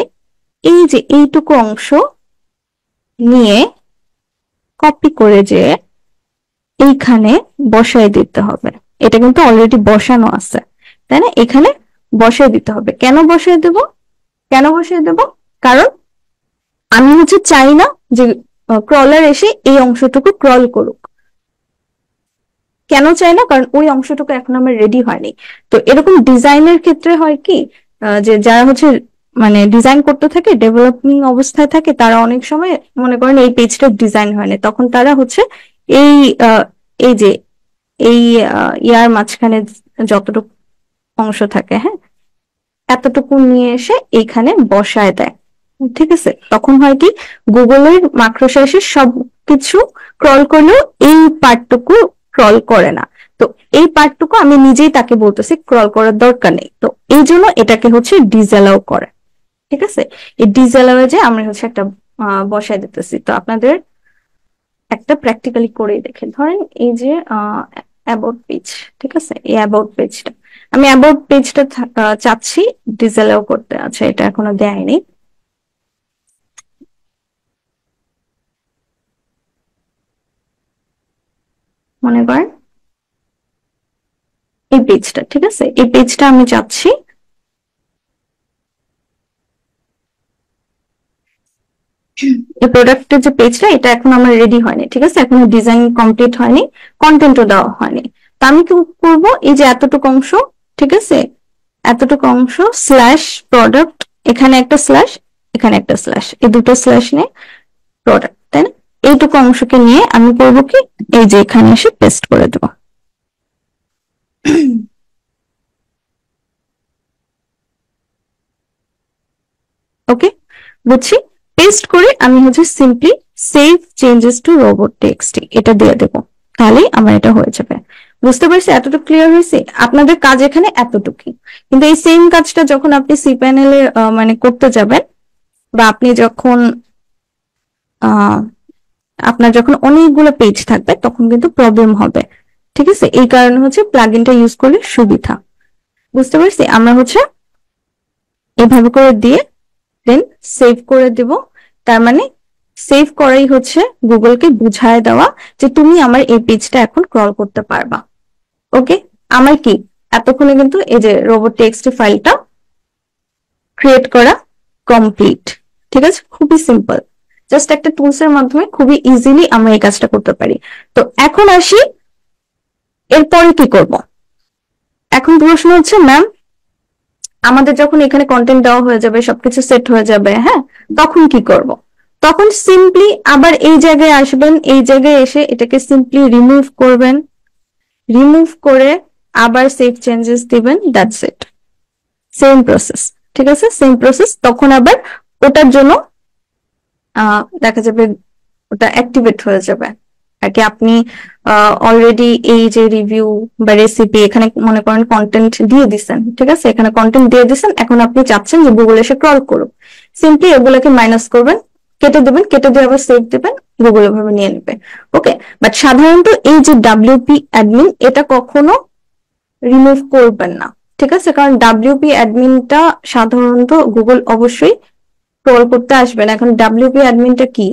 এই যে এইটুকু অংশ নিয়ে কপি করে যে এইখানে বসায় দিতে হবে। এটা কিন্তু অলরেডি বসানো আছে, তাই না? এখানে বসায় দিতে হবে। কেন বসায় দেব? কেন বসায় দেব? কারণ আমি হচ্ছে চাই না যে ক্রলার এসে এই অংশটুকু ক্রল করুক। কেন চাই না? কারণ ওই অংশটুকু এখন আমার রেডি হয়নি। তো এরকম ডিজাইনের ক্ষেত্রে হয় কি, যে যারা হচ্ছে মানে ডিজাইন করতে থাকে, ডেভেলপিং অবস্থায় থাকে, তারা অনেক সময় মনে করেন এই পেজটা ডিজাইন হয়নি, তখন তারা হচ্ছে এই এই যে এই ইয়ার মাঝখানে যতটুকু অংশ থাকে, হ্যাঁ, এতটুকু নিয়ে এসে এইখানে বসায় দেয়। ঠিক আছে? তখন হয় কি, গুগলের মাকড়সা এসে সবকিছু ক্রল করলেও এই পার্টটুকু ক্রল করে না। তো এই পার্টটুকু আমি নিজেই তাকে বলতেছি ক্রল করার দরকার নেই। তো এই জন্য এটাকে হচ্ছে ডিসঅ্যালাউ করে। ঠিক আছে? এই ডিসঅ্যালাউ যে আমরা হচ্ছে একটা বসায় দিতেছি। তো আপনাদের একটা প্র্যাকটিক্যালি করেই দেখে, ধরেন এই যে অ্যাবাউট পেজ, ঠিক আছে, এই অ্যাবাউট পেজটা আমি অ্যাবাউট পেজটা চাচ্ছি ডিসঅ্যালাউ করতে। আচ্ছা, এটা এখনো দেয়নি। মনে করেন এই পেজটা, ঠিক আছে, এই পেজটা আমি চাচ্ছি এই প্রোডাক্টের যে পেজটা, এটা এখন আমার রেডি হয়নি। ঠিক আছে, এখনো ডিজাইন কমপ্লিট হয়নি, কন্টেন্টও দেওয়া হয়নি। তো আমি কি করবো, এই যে এতটুকু অংশ, ঠিক আছে, এতটুকু অংশ স্ল্যাশ প্রোডাক্ট, এখানে একটা স্ল্যাশ, এখানে একটা স্ল্যাশ, এই দুটো স্ল্যাশ নিয়ে প্রোডাক্ট, তাই না? এইটুকু অংশকে নিয়ে আমি করবো কি, এই যে এখানে এসে পেস্ট করে দেবো। ওকে, বুঝছি। পেস্ট করে আমি হচ্ছে simply save changes to robot টেক্সটি এটা দিয়ে দেবো, তাহলেই আমার এটা হয়ে যাবে। বুঝতে পারছি? এতটুকু ক্লিয়ার হয়েছে? আপনাদের কাজ এখানে এতটুকুই। কিন্তু এই সেম কাজটা যখন আপনি সি প্যানেলে মানে করতে যাবেন, বা আপনি যখন আপনার যখন অনেকগুলো পেজ থাকবে, তখন কিন্তু প্রবলেম হবে। ঠিক আছে? এই কারণে হচ্ছে প্লাগইনটা ইউজ করলে সুবিধা। বুঝতে পারছি? আমরা হচ্ছে এভাবে করে দিয়ে দেন সেভ করে দিব। তার মানে সেভ করাই হচ্ছে গুগলকে বুঝায় দেওয়া যে তুমি আমার এই পেজটা এখন ক্রল করতে পারবা। ওকে, আমার কি এতক্ষণে কিন্তু এই যে রোবট টেক্সটি ফাইলটা ক্রিয়েট করা কমপ্লিট। ঠিক আছে, খুবই সিম্পল, জাস্ট একটা টুলস এর মাধ্যমে খুবই ইজিলি আমরা এই কাজটা করতে পারি। তো এখন আসি, এরপরে কি করব? এখন প্রশ্ন হচ্ছে, ম্যাম আমাদের যখন এখানে কন্টেন্ট দেওয়া হয়ে যাবে, সবকিছু সেট হয়ে যাবে, হ্যাঁ, তখন কি করব? তখন সিম্পলি আবার এই জায়গায় আসবেন, এই জায়গায় এসে এটাকে সিম্পলি রিমুভ করবেন, রিমুভ করে আবার সেভ চেঞ্জেস দিবেন, দ্যাটস ইট। সেম প্রসেস, ঠিক আছে, সেম প্রসেস। তখন আবার ওটার জন্য দেখা যাবে ওটা অ্যাক্টিভেট হয়ে যাবে আর কি। আপনি অলরেডি এই যে রিভিউ বা রেসিপি, এখানে মনে করেন কন্টেন্ট দিয়ে দিচ্ছেন, ঠিক আছে, এখানে কন্টেন্ট দিয়ে দিচ্ছেন, এখন আপনি চাচ্ছেন যে গুগল এসে ক্রল করুক, সিম্পলি এগুলোকে মাইনাস করবেন, কেটে দেবেন, কেটে দিয়ে আবার সেভ দেবেন, গুগল এভাবে নিয়ে নেবে। ওকে, বাট সাধারণত এই যে ডাব্লিউপি অ্যাডমিন, এটা কখনো রিমুভ করবেন না। ঠিক আছে, কারণ ডাব্লিউপি অ্যাডমিনটা সাধারণত গুগল অবশ্যই ক্রল করতে আসবে না। এখন ডাব্লিউপি অ্যাডমিনটা কি?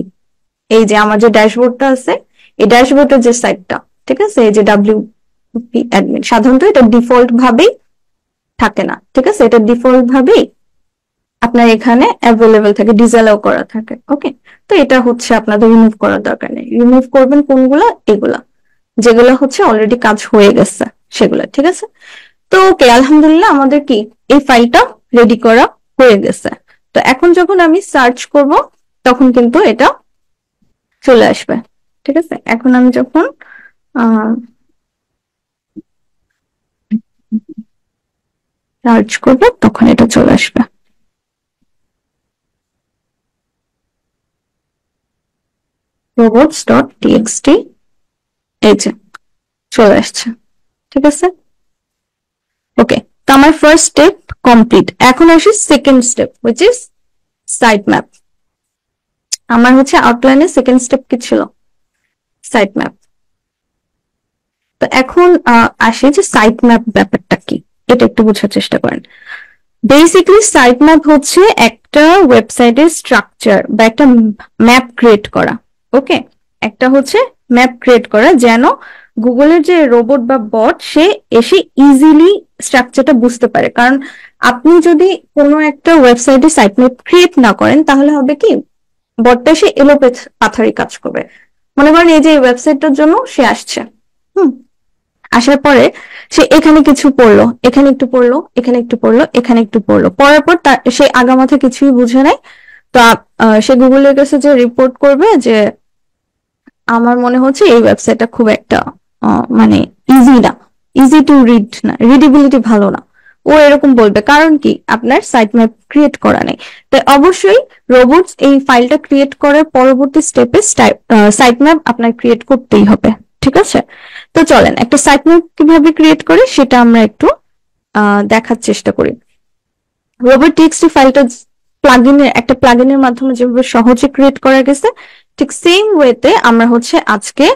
এই যে আমার যে ড্যাশবোর্ডটা আছে, এই ড্যাশবোর্ডের যে সাইটটা, ঠিক আছে, এই যে ডাব্লিউপি অ্যাডমিন, সাধারণত এটা ডিফল্ট ভাবেই থাকে না। ঠিক আছে, এটা ডিফল্ট ভাবেই আপনার এখানে অ্যাভেলেবেল থাকে, ডিসঅ্যালাউ করা থাকে। ওকে, তো এটা হচ্ছে আপনাদের রিমুভ করার দরকার নেই। রিমুভ করবেন কোনগুলা? এগুলা, যেগুলো হচ্ছে অলরেডি কাজ হয়ে গেছে সেগুলা। ঠিক আছে, তো ওকে, আলহামদুলিল্লাহ আমাদের কি এই ফাইলটা রেডি করা হয়ে গেছে। তো এখন যখন আমি সার্চ করব, তখন কিন্তু এটা চলে আসবে। ঠিক আছে, এখন আমি যখন সার্চ করব, তখন এটা চলে আসবে। robots.txt, এই যে চলে আসছে। ঠিক আছে, ওকে, তো আমার ফার্স্ট স্টেপ কমপ্লিট। এখন আসি second step, which is site map. আমার হচ্ছে আউটলাইনে সেকেন্ড স্টেপ কি ছিল? Site map. তো এখন আসে যে সাইট ম্যাপ ব্যাপারটা কি, এটা একটু বোঝার চেষ্টা করেন। বেসিক্যালি সাইট ম্যাপ হচ্ছে একটা ওয়েবসাইটের স্ট্রাকচার বা একটা ম্যাপ ক্রিয়েট করা। ওকে, একটা হচ্ছে ম্যাপ ক্রিয়েট করা যেন গুগলের যে রোবট বা বট সে এসে ইজিলি স্ট্রাকচারটা বুঝতে পারে। কারণ আপনি যদি কোনো একটা ওয়েবসাইটে সাইট ম্যাপ ক্রিয়েট না করেন তাহলে হবে কি, বটটা সে পাথারি কাজ করবে। মনে করেন এই যে ওয়েবসাইটটার জন্য সে আসছে, হুম, আসার পরে সে এখানে কিছু পড়লো, এখানে একটু পড়লো, এখানে একটু পড়লো, এখানে একটু পড়লো, পড়ার পর সে আগামাথা কিছুই বুঝে নাই। তো সে গুগলের কাছে যে রিপোর্ট করবে যে আমার মনে হচ্ছে এই ওয়েবসাইটটা খুব একটা মানে ইজি না, ইজি টু রিড না, রিডেবিলিটি ভালো না। ও এরকম বলবে, কারণ কি আপনার সাইট ম্যাপ ক্রিয়েট করা নেই। তাই অবশ্যই রোবটস এই ফাইলটা ক্রিয়েট করার পরবর্তী স্টেপে সাইট ম্যাপ আপনার ক্রিয়েট করতেই হবে। ঠিক আছে, তো চলেন একটা সাইট ম্যাপ কিভাবে ক্রিয়েট করে সেটা আমরা একটু দেখার চেষ্টা করি। রোবট টিএক্সটি ফাইলটা একটা প্লাগইনের মাধ্যমে যেভাবে সহজে ক্রিয়েট করা গেছে, ঠিক সেম ওয়েতে আমরা হচ্ছে আজকে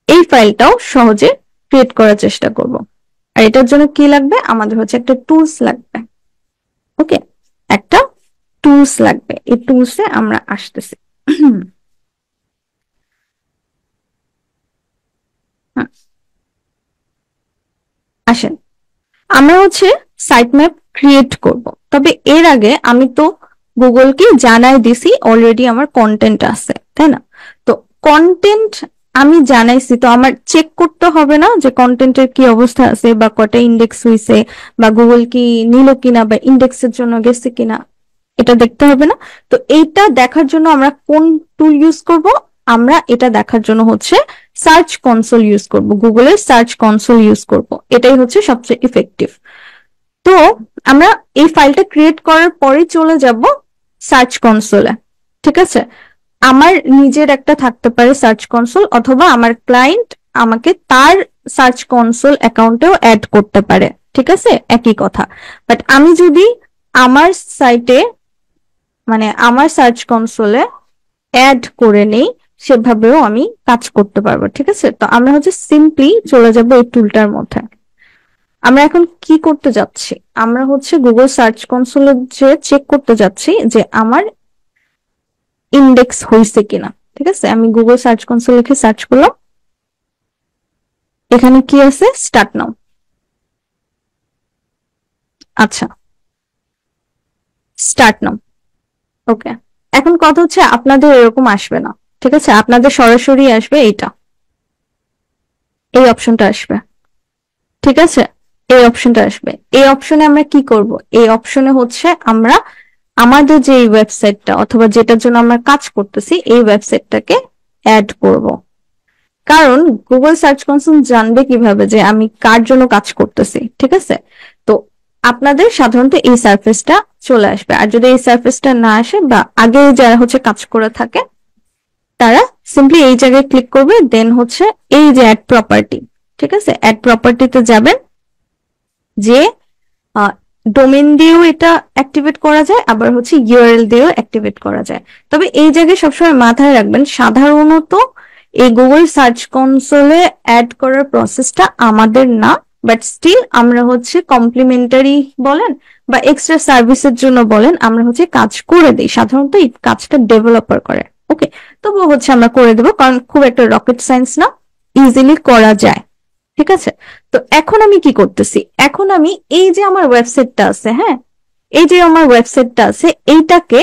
এই ফাইলটাও সহজে ক্রিয়েট করার চেষ্টা করব। আর এটার জন্য কি লাগবে, আমাদের হচ্ছে একটা টুলস লাগবে। ওকে, একটা টুলস লাগবে, এই টুলসে আমরা আসতেছি। আসেন, আমরা হচ্ছে সাইট ম্যাপ ক্রিয়েট করব, তবে এর আগে আমি তো গুগলকে জানাই দিছি অলরেডি আমার কন্টেন্ট আছে, তাই না? তো কন্টেন্ট আমি জানাইছি, তো আমার চেক করতে হবে না যে কন্টেন্টের কি অবস্থা আছে বা কটা ইন্ডেক্স হয়েছে বা গুগল কি নিল কিনা বা ইন্ডেক্সের জন্য গেছে কিনা, এটা দেখতে হবে না। তো এইটা দেখার জন্য আমরা কোন টুল ইউজ করব, আমরা এটা দেখার জন্য হচ্ছে সার্চ কনসোল ইউজ করব, গুগলের সার্চ কনসোল ইউজ করব, এটাই হচ্ছে সবচেয়ে ইফেক্টিভ। তো আমরা এই ফাইলটা ক্রিয়েট করার পরে চলে যাব সার্চ কনসোলে। ঠিক আছে, আমার নিজের একটা থাকতে পারে সার্চ কনসোল, অথবা আমার ক্লায়েন্ট আমাকে তার সার্চ কনসোল অ্যাকাউন্টেও অ্যাড করতে পারে। ঠিক আছে, একই কথা। বাট আমি যদি আমার সাইটে মানে আমার সার্চ কনসোলে অ্যাড করে নেই, সেভাবেও আমি কাজ করতে পারবো। ঠিক আছে, তো আমরা হচ্ছে সিম্পলি চলে যাব এই টুলটার মধ্যে। আমরা এখন কি করতে যাচ্ছি, আমরা হচ্ছে গুগল সার্চ কনসোলে যে চেক করতে যাচ্ছি যে আমার ইন্ডেক্স হয়েছে কিনা। ঠিক আছে, আমি গুগল সার্চ কনসোল লিখে সার্চ করলাম, এখানে কি আছে, স্টার্ট নাও। আচ্ছা, স্টার্ট নাও। ওকে, এখন কথা হচ্ছে আপনাদের এরকম আসবে না। ঠিক আছে, আপনাদের সরাসরি আসবে এইটা, এই অপশনটা আসবে। ঠিক আছে, এই অপশনটা আসবে। এই অপশনে আমরা কি করব, এই অপশনে হচ্ছে আমরা আমাদের যে ওয়েবসাইটটা অথবা যেটার জন্য আমরা কাজ করতেছি এই ওয়েবসাইটটাকে অ্যাড করব। কারণ গুগল সার্চ কনসোল জানবে কিভাবে যে আমি কার জন্য কাজ করতেছি। ঠিক আছে, তো আপনাদের সাধারণত এই সার্ফেসটা চলে আসবে। আর যদি এই সার্ফেসটা না আসে বা আগে যারা হচ্ছে কাজ করে থাকে তারা সিম্পলি এই জায়গায় ক্লিক করবে, দেন হচ্ছে এই যে অ্যাড প্রপার্টি। ঠিক আছে, অ্যাড প্রপার্টিতে যাবেন, যে ডোমেন দিয়েও এটা অ্যাক্টিভেট করা যায়, আবার হচ্ছে ইউআরএল দিয়েও অ্যাক্টিভেট করা যায়। তবে এই জায়গায় সবসময় মাথায় রাখবেন, সাধারণত এই গুগল সার্চ কনসোলে অ্যাড করার প্রসেসটা আমাদের না, বাট স্টিল আমরা হচ্ছে কমপ্লিমেন্টারি বলেন বা এক্সট্রা সার্ভিসের জন্য বলেন, আমরা হচ্ছে কাজ করে দিই। সাধারণত এই কাজটা ডেভেলপার করে। ওকে, তবুও হচ্ছে আমরা করে দেবো, কারণ খুব একটা রকেট সায়েন্স না, ইজিলি করা যায়। ঠিক আছে, তো এখন আমি কি করতেছি, এখন আমি এই যে আমার ওয়েবসাইটটা আছে, হ্যাঁ, এই যে আমার ওয়েবসাইটটা আছে এইটাকে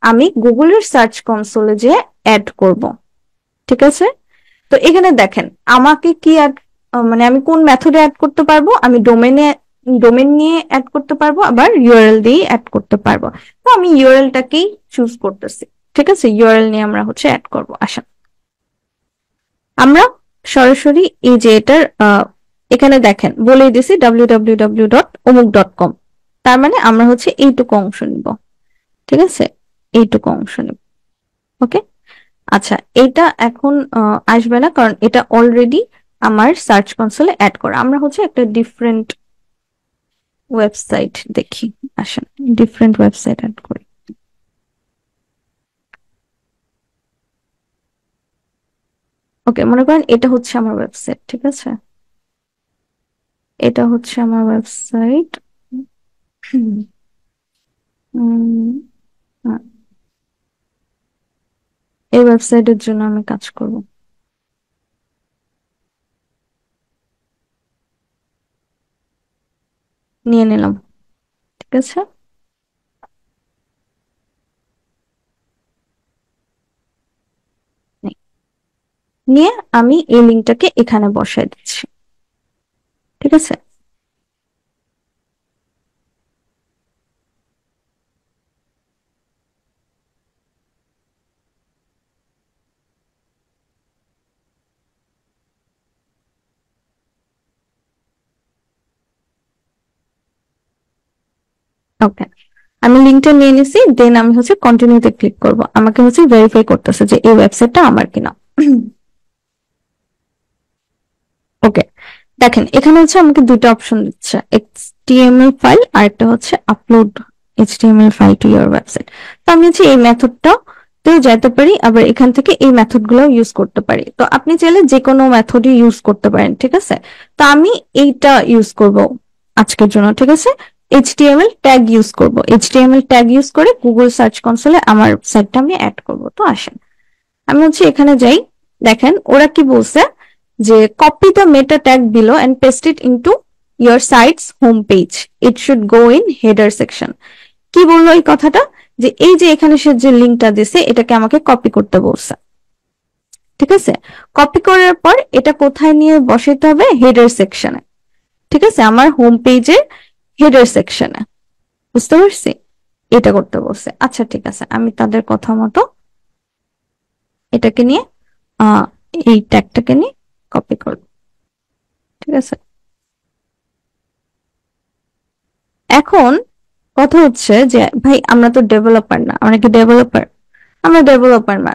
আমি গুগলের সার্চ কনসোলে যে অ্যাড করব। ঠিক আছে, তো এখানে দেখেন আমাকে কি মানে আমি কোন মেথডে অ্যাড করতে পারবো, আমি ডোমেন নিয়ে অ্যাড করতে পারবো, আবার ইউআরএল দিয়ে অ্যাড করতে পারবো। তো আমি ইউআরএলটাকেই চুজ করতেছি। ঠিক আছে, ইউআরএল নিয়ে আমরা হচ্ছে অ্যাড করবো। আসা, আমরা সরাসরি এই যে এটার এখানে দেখেন বলেই দিছি www.omuk.com, তার মানে আমরা হচ্ছে এইটুকু অংশ নিব। ঠিক আছে, এইটুকু অংশ নিব। ওকে, আচ্ছা, এটা এখন আসবে না কারণ এটা অলরেডি আমার সার্চ কনসোলে অ্যাড করা। আমরা হচ্ছে একটা ডিফারেন্ট ওয়েবসাইট দেখি, আসেন ডিফারেন্ট ওয়েবসাইট অ্যাড করি। ওকে, মনে করেন এটা হচ্ছে আমার ওয়েবসাইট। ঠিক আছে, এটা হচ্ছে আমার ওয়েবসাইট। এই ওয়েবসাইটের জন্য আমি কাজ করব। নিয়ে নিলাম, ঠিক আছে। নিয়ে আমি এই লিঙ্কটাকে এখানে বসাই দিচ্ছি, ঠিক আছে। ওকে, আমি লিঙ্কটা নিয়ে নিছি, দেন আমি হচ্ছে কন্টিনিউতে ক্লিক করব। আমাকে হচ্ছে ভেরিফাই করতেছে যে এই ওয়েবসাইটটা আমার কিনা। ওকে, দেখেন এখানে হচ্ছে আমাকে দুটো অপশন দিচ্ছে, HTML ফাইল আর একটা হচ্ছে upload HTML file to your website. তো আমি হচ্ছে এই মেথডটা তেও যেতে পারি, আবার এখান থেকে এই মেথড গুলো ইউজ করতে পারি। তো আপনি চাইলে যে কোনো মেথডই ইউজ করতে পারেন, ঠিক আছে। তো আমি এইটা ইউজ করব আজকের জন্য, ঠিক আছে। HTML ট্যাগ ইউজ করব, HTML ট্যাগ ইউজ করে গুগল সার্চ কনসোলে আমার সাইটটা আমি অ্যাড করব। তো আসেন আমি হচ্ছে এখানে যাই। দেখেন ওরা কি বলছে যে copy the meta tag below and paste it into your site's home page, it should go in header section. কি বললো এই কথাটা, যে এই যে এখানে সে যে লিঙ্কটা দিছে এটাকে আমাকে কপি করতে বলছে, ঠিক আছে। কপি করার পর এটা কোথায় নিয়ে বসাইতে হবে, হেডার সেকশনে, ঠিক আছে, আমার হোম পেজের হেডার সেকশনে। বুঝতে পারছি, এটা করতে বলছে। আচ্ছা ঠিক আছে, আমি তাদের কথা মতো এটাকে নিয়ে এই ট্যাগটাকে নিয়ে কপি করব, ঠিক আছে। এখন কথা হচ্ছে যে ভাই আমরা তো ডেভেলপার না, আমরা কি ডেভেলপার? আমরা ডেভেলপার না,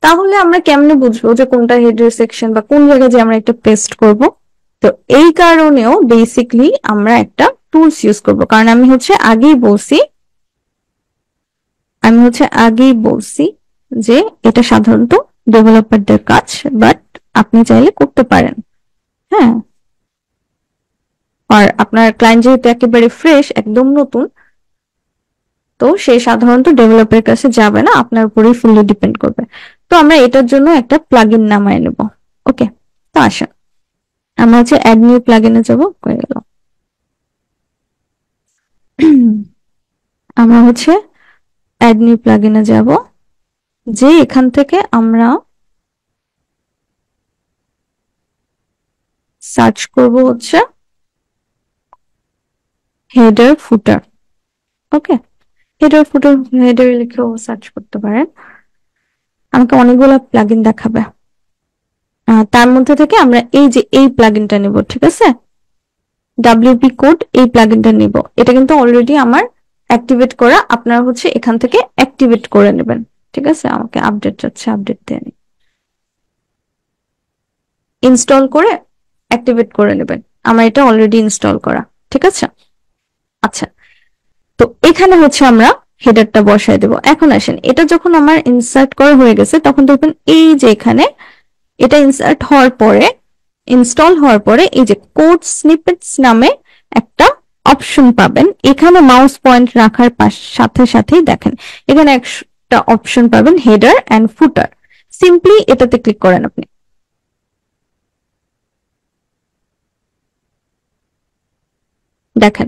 তাহলে আমরা কেমনে বুঝবো যে কোনটা হেডার সেকশন বা কোন জায়গায় যে আমরা একটা পেস্ট করব? তো এই কারণেও বেসিকলি আমরা একটা টুলস ইউজ করব। কারণ আমি হচ্ছে আগেই বলছি যে এটা সাধারণত ডেভেলপারদের কাজ, বাট আপনি চাইলে করতে পারেন। হ্যাঁ, আর আপনার ক্লায়েন্ট যেহেতু একেবারে ফ্রেশ, একদম নতুন, তো সে সাধারণত ডেভেলপারের কাছে যাবে না, আপনার উপরেই ফুললি ডিপেন্ড করবে। তো আমরা এটার জন্য একটা প্লাগইন নামায় নেব। ওকে, তো আসেন আমরা হচ্ছে অ্যাড নিউ প্লাগইনে যাব। হয়ে গেল, আমরা হচ্ছে অ্যাড নিউ প্লাগইনে যাব, যে এখান থেকে আমরা সার্চ করব হচ্ছে হেডার ফুটার। ওকে, হেডার লিখেও সার্চ করতে পারেন। আমাকে অনেকগুলো প্লাগইন দেখাবে, তার মধ্যে থেকে আমরা এই যে এই প্লাগইনটা নিব, ঠিক আছে। WP কোড এই প্লাগইনটা নিব, এটা কিন্তু অলরেডি আমার অ্যাক্টিভেট করা, আপনারা হচ্ছে এখান থেকে অ্যাক্টিভেট করে নেবেন, ঠিক আছে। আমাকে আপডেট যাচ্ছে, আপডেট দিয়ে নিন, ইনস্টল করে অ্যাক্টিভেট করে নেবেন। আমার এটা অলরেডি ইনস্টল করা, ঠিক আছে। আচ্ছা, তো এখানে হচ্ছে আমরা হেডারটা বসায় দেব। এখন আসেন, এটা যখন আমার ইনসার্ট করা হয়ে গেছে তখন দেখবেন এই যে এখানে এটা ইনসার্ট হওয়ার পরে, ইনস্টল হওয়ার পরে এই যে কোড স্নিপেটস নামে একটা অপশন পাবেন। এখানে মাউস পয়েন্ট রাখার সাথে সাথেই দেখেন এখানে একটা অপশন পাবেন হেডার এন্ড ফুটার। সিম্পলি এটাতে ক্লিক করেন আপনি। দেখেন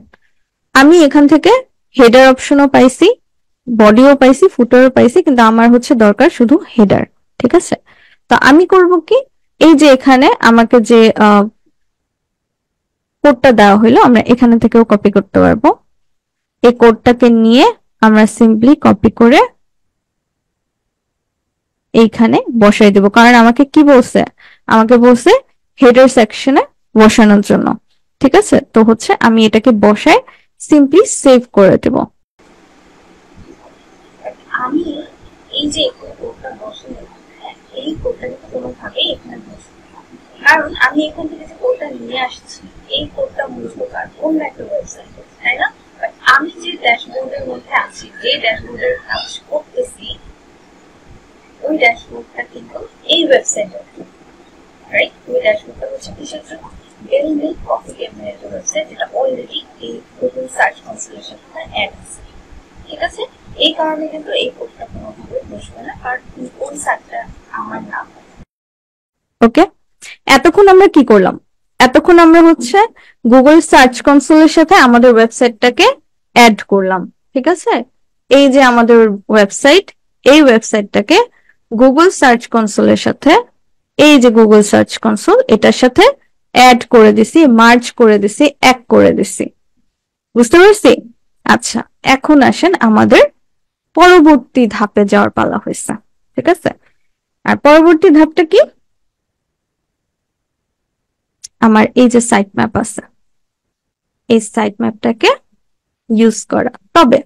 আমি এখান থেকে হেডার অপশনও পাইছি, বডিও পাইছি, ফুটারও পাইছি, কিন্তু আমার হচ্ছে দরকার শুধু হেডার, ঠিক আছে। তো আমি করব কি, এই যে এখানে আমাকে যে কোডটা দেওয়া হইলো আমরা এখানে থেকেও কপি করতে পারবো। এই কোডটাকে নিয়ে আমরা সিম্পলি কপি করে এইখানে বসাই দেব। কারণ আমাকে কি বলছে, আমাকে বলছে হেডার সেকশনে বসানোর জন্য, ঠিক আছে। তো হচ্ছে আমি এটাকে বসাই সিম্পলি সেভ করে দেব। আমি এই যে কোডটা বসাই, এই কোডটা কিন্তু কোনোভাবে এখানে বসবে, কারণ আমি এখান থেকে যে কোডটা নিয়ে আসছি এই কোডটা বুঝবো কার অন্য একটা ওয়েবসাইটে, তাই না? আমি যে ড্যাশবোর্ডের মধ্যে আছি, যে ড্যাশবোর্ডের কাজ করতেছি, ওই ড্যাশবোর্ডটা কিন্তু এই ওয়েবসাইটে, রাইট? ওই ড্যাশবোর্ডটা হচ্ছে কিসের জন্য, ডেল মিল্ক কফি ক্যাফের একটা ওয়েবসাইট যেটা অলরেডি এই গুগল সার্চ কনসোলের সাথে অ্যাড আছে, ঠিক আছে? এই কারণে কিন্তু এই কোডটা কোনোভাবে বসবে না, আর ওই সাইটটা আমার না। ওকে, এতক্ষণ আমরা কি করলাম? এতক্ষণ আমরা হচ্ছে গুগল সার্চ কনসোলের সাথে আমাদের ওয়েবসাইটটাকে অ্যাড করলাম, ঠিক আছে? এই যে আমাদের ওয়েবসাইট, এই ওয়েবসাইটটাকে গুগল সার্চ কনসোলের সাথে, এই যে গুগল সার্চ কনসোল, এটার সাথে অ্যাড করে দিছি, মার্জ করে দিছি, এক করে দিছি। বুঝতে পারছি? আচ্ছা, এখন আসেন আমাদের পরবর্তী ধাপে যাওয়ার পালা হয়েছে, ঠিক আছে? আর পরবর্তী ধাপটা কি? আমার এই যে সাইট ম্যাপ আছে, এই সাইট ম্যাপটাকে ইউজ করা। তবে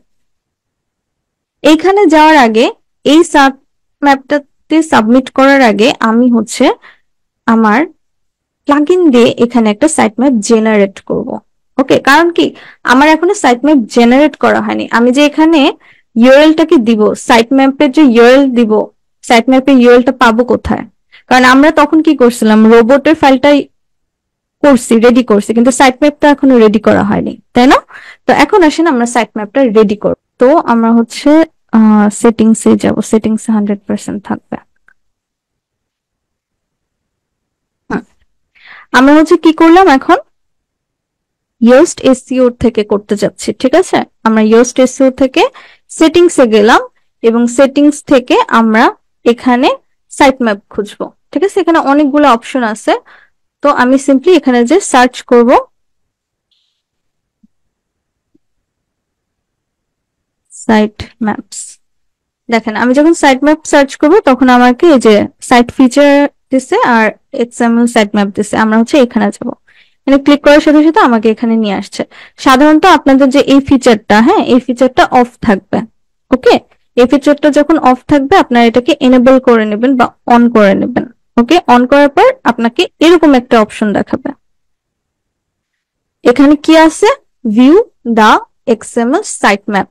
এইখানে যাওয়ার আগে, এই সাইট ম্যাপটাতে সাবমিট করার আগে আমি হচ্ছে আমার প্লাগইন দিয়ে এখানে একটা সাইট ম্যাপ জেনারেট করব। ওকে, কারণ কি আমার এখনো সাইট ম্যাপ জেনারেট করা হয়নি। আমি যে এখানে ইউআরএলটাকে দিব, সাইট ম্যাপের যে ইউআরএল দিব, সাইট ম্যাপের ইউআরএলটা পাবো কোথায়? কারণ আমরা তখন কি করছিলাম, রোবটের ফাইলটাই করছি, রেডি করছি, কিন্তু সাইট ম্যাপটা এখনো রেডি করা হয়নি, তাই না? তো এখন আসেন আমরা সাইট ম্যাপটা রেডি করব। তো আমরা হচ্ছে সেটিংসে যাব, সেটিংসে 100% থাকবে। আমরা হচ্ছে কি করলাম, এখন ইয়োস্ট এসইও থেকে করতে যাচ্ছি, ঠিক আছে? আমরা ইয়োস্ট এসইও থেকে সেটিংসে গেলাম এবং সেটিংস থেকে আমরা এখানে সাইট ম্যাপ খুঁজবো, ঠিক আছে? এখানে অনেকগুলো অপশন আছে, তো আমি সিম্পলি এখানে যে সার্চ করব সাইট ম্যাপস। দেখেন, আমি যখন সাইট ম্যাপ সার্চ করব তখন আমাকে এই যে সাইট ফিচার দিছে আর এক্সএমএল সাইট ম্যাপ দিছে। আমরা হচ্ছে এখানে যাব, এখানে ক্লিক করার সাথে সাথে আমাকে এখানে নিয়ে আসছে। সাধারণত আপনাদের যে এই ফিচারটা, হ্যাঁ, এই ফিচারটা অফ থাকবে। ওকে, এই ফিচারটা যখন অফ থাকবে আপনারা এটাকে এনেবল করে নেবেন বা অন করে নেবেন। ওকে, অন করার পর আপনাকে এরকম একটা অপশন দেখাবে। এখানে কি আছে? ভিউ দা এক্সএমএল সাইট ম্যাপ।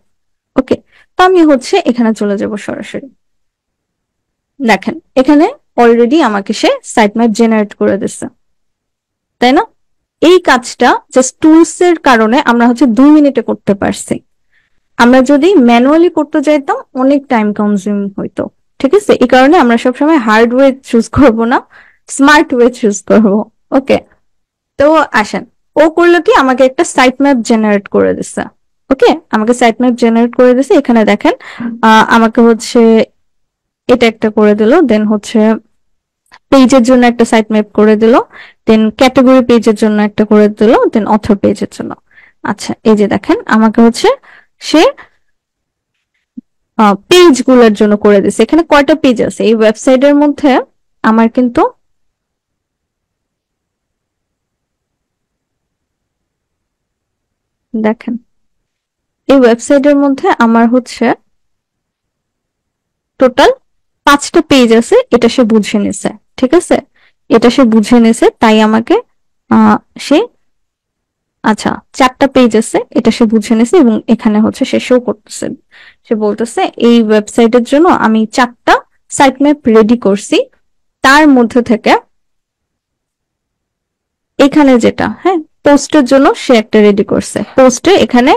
ওকে, তো আমি হচ্ছে এখানে চলে যাব সরাসরি। দেখেন, এখানে অলরেডি আমাকে সে সাইট ম্যাপ জেনারেট করে দিচ্ছে, তাই না? এই কাজটা জাস্ট টুলস এর কারণে আমরা হচ্ছে 2 মিনিটে করতে পারছি। আমরা যদি ম্যানুয়ালি করতে যাইতাম অনেক টাইম কনজিউম হইতো, ঠিক আছে? এই কারণে আমরা সবসময় হার্ড ওয়ে চুজ করব না, স্মার্ট ওয়ে চুজ করব। ওকে, তো আসেন, ও করলো কি, আমাকে একটা সাইট ম্যাপ জেনারেট করে দিচ্ছে। ওকে, আমাকে সাইট ম্যাপ জেনারেট করে দিছে। এখানে দেখেন আমাকে হচ্ছে এটা একটা করে দিল, দেন হচ্ছে পেজের জন্য একটা সাইট ম্যাপ করে দিল, দেন ক্যাটাগরি পেজের জন্য একটা করে দিল, দেন অথর পেজের জন্য। আচ্ছা, এই যে দেখেন আমাকে হচ্ছে সে পেজ গুলোর জন্য করে দিছে। এখানে কয়টা পেজ আছে এই ওয়েবসাইটের মধ্যে? আমার কিন্তু দেখেন, এই ওয়েবসাইটের মধ্যে আমার হচ্ছে টোটাল 5টা পেজ আছে। এটা সে বুঝে নিছে, ঠিক আছে? এটা সে বুঝে নিছে, তাই আমাকে সে, আচ্ছা 4টা পেজ আছে, এটা সে বুঝে নিছে এবং এখানে হচ্ছে সে শো করতেছে। সে বলতেছে এই ওয়েবসাইটের জন্য আমি 4টা সাইট ম্যাপ রেডি করছি, তার মধ্যে থেকে এখানে যেটা, হ্যাঁ, পোস্টের জন্য সে একটা রেডি করছে। পোস্টে এখানে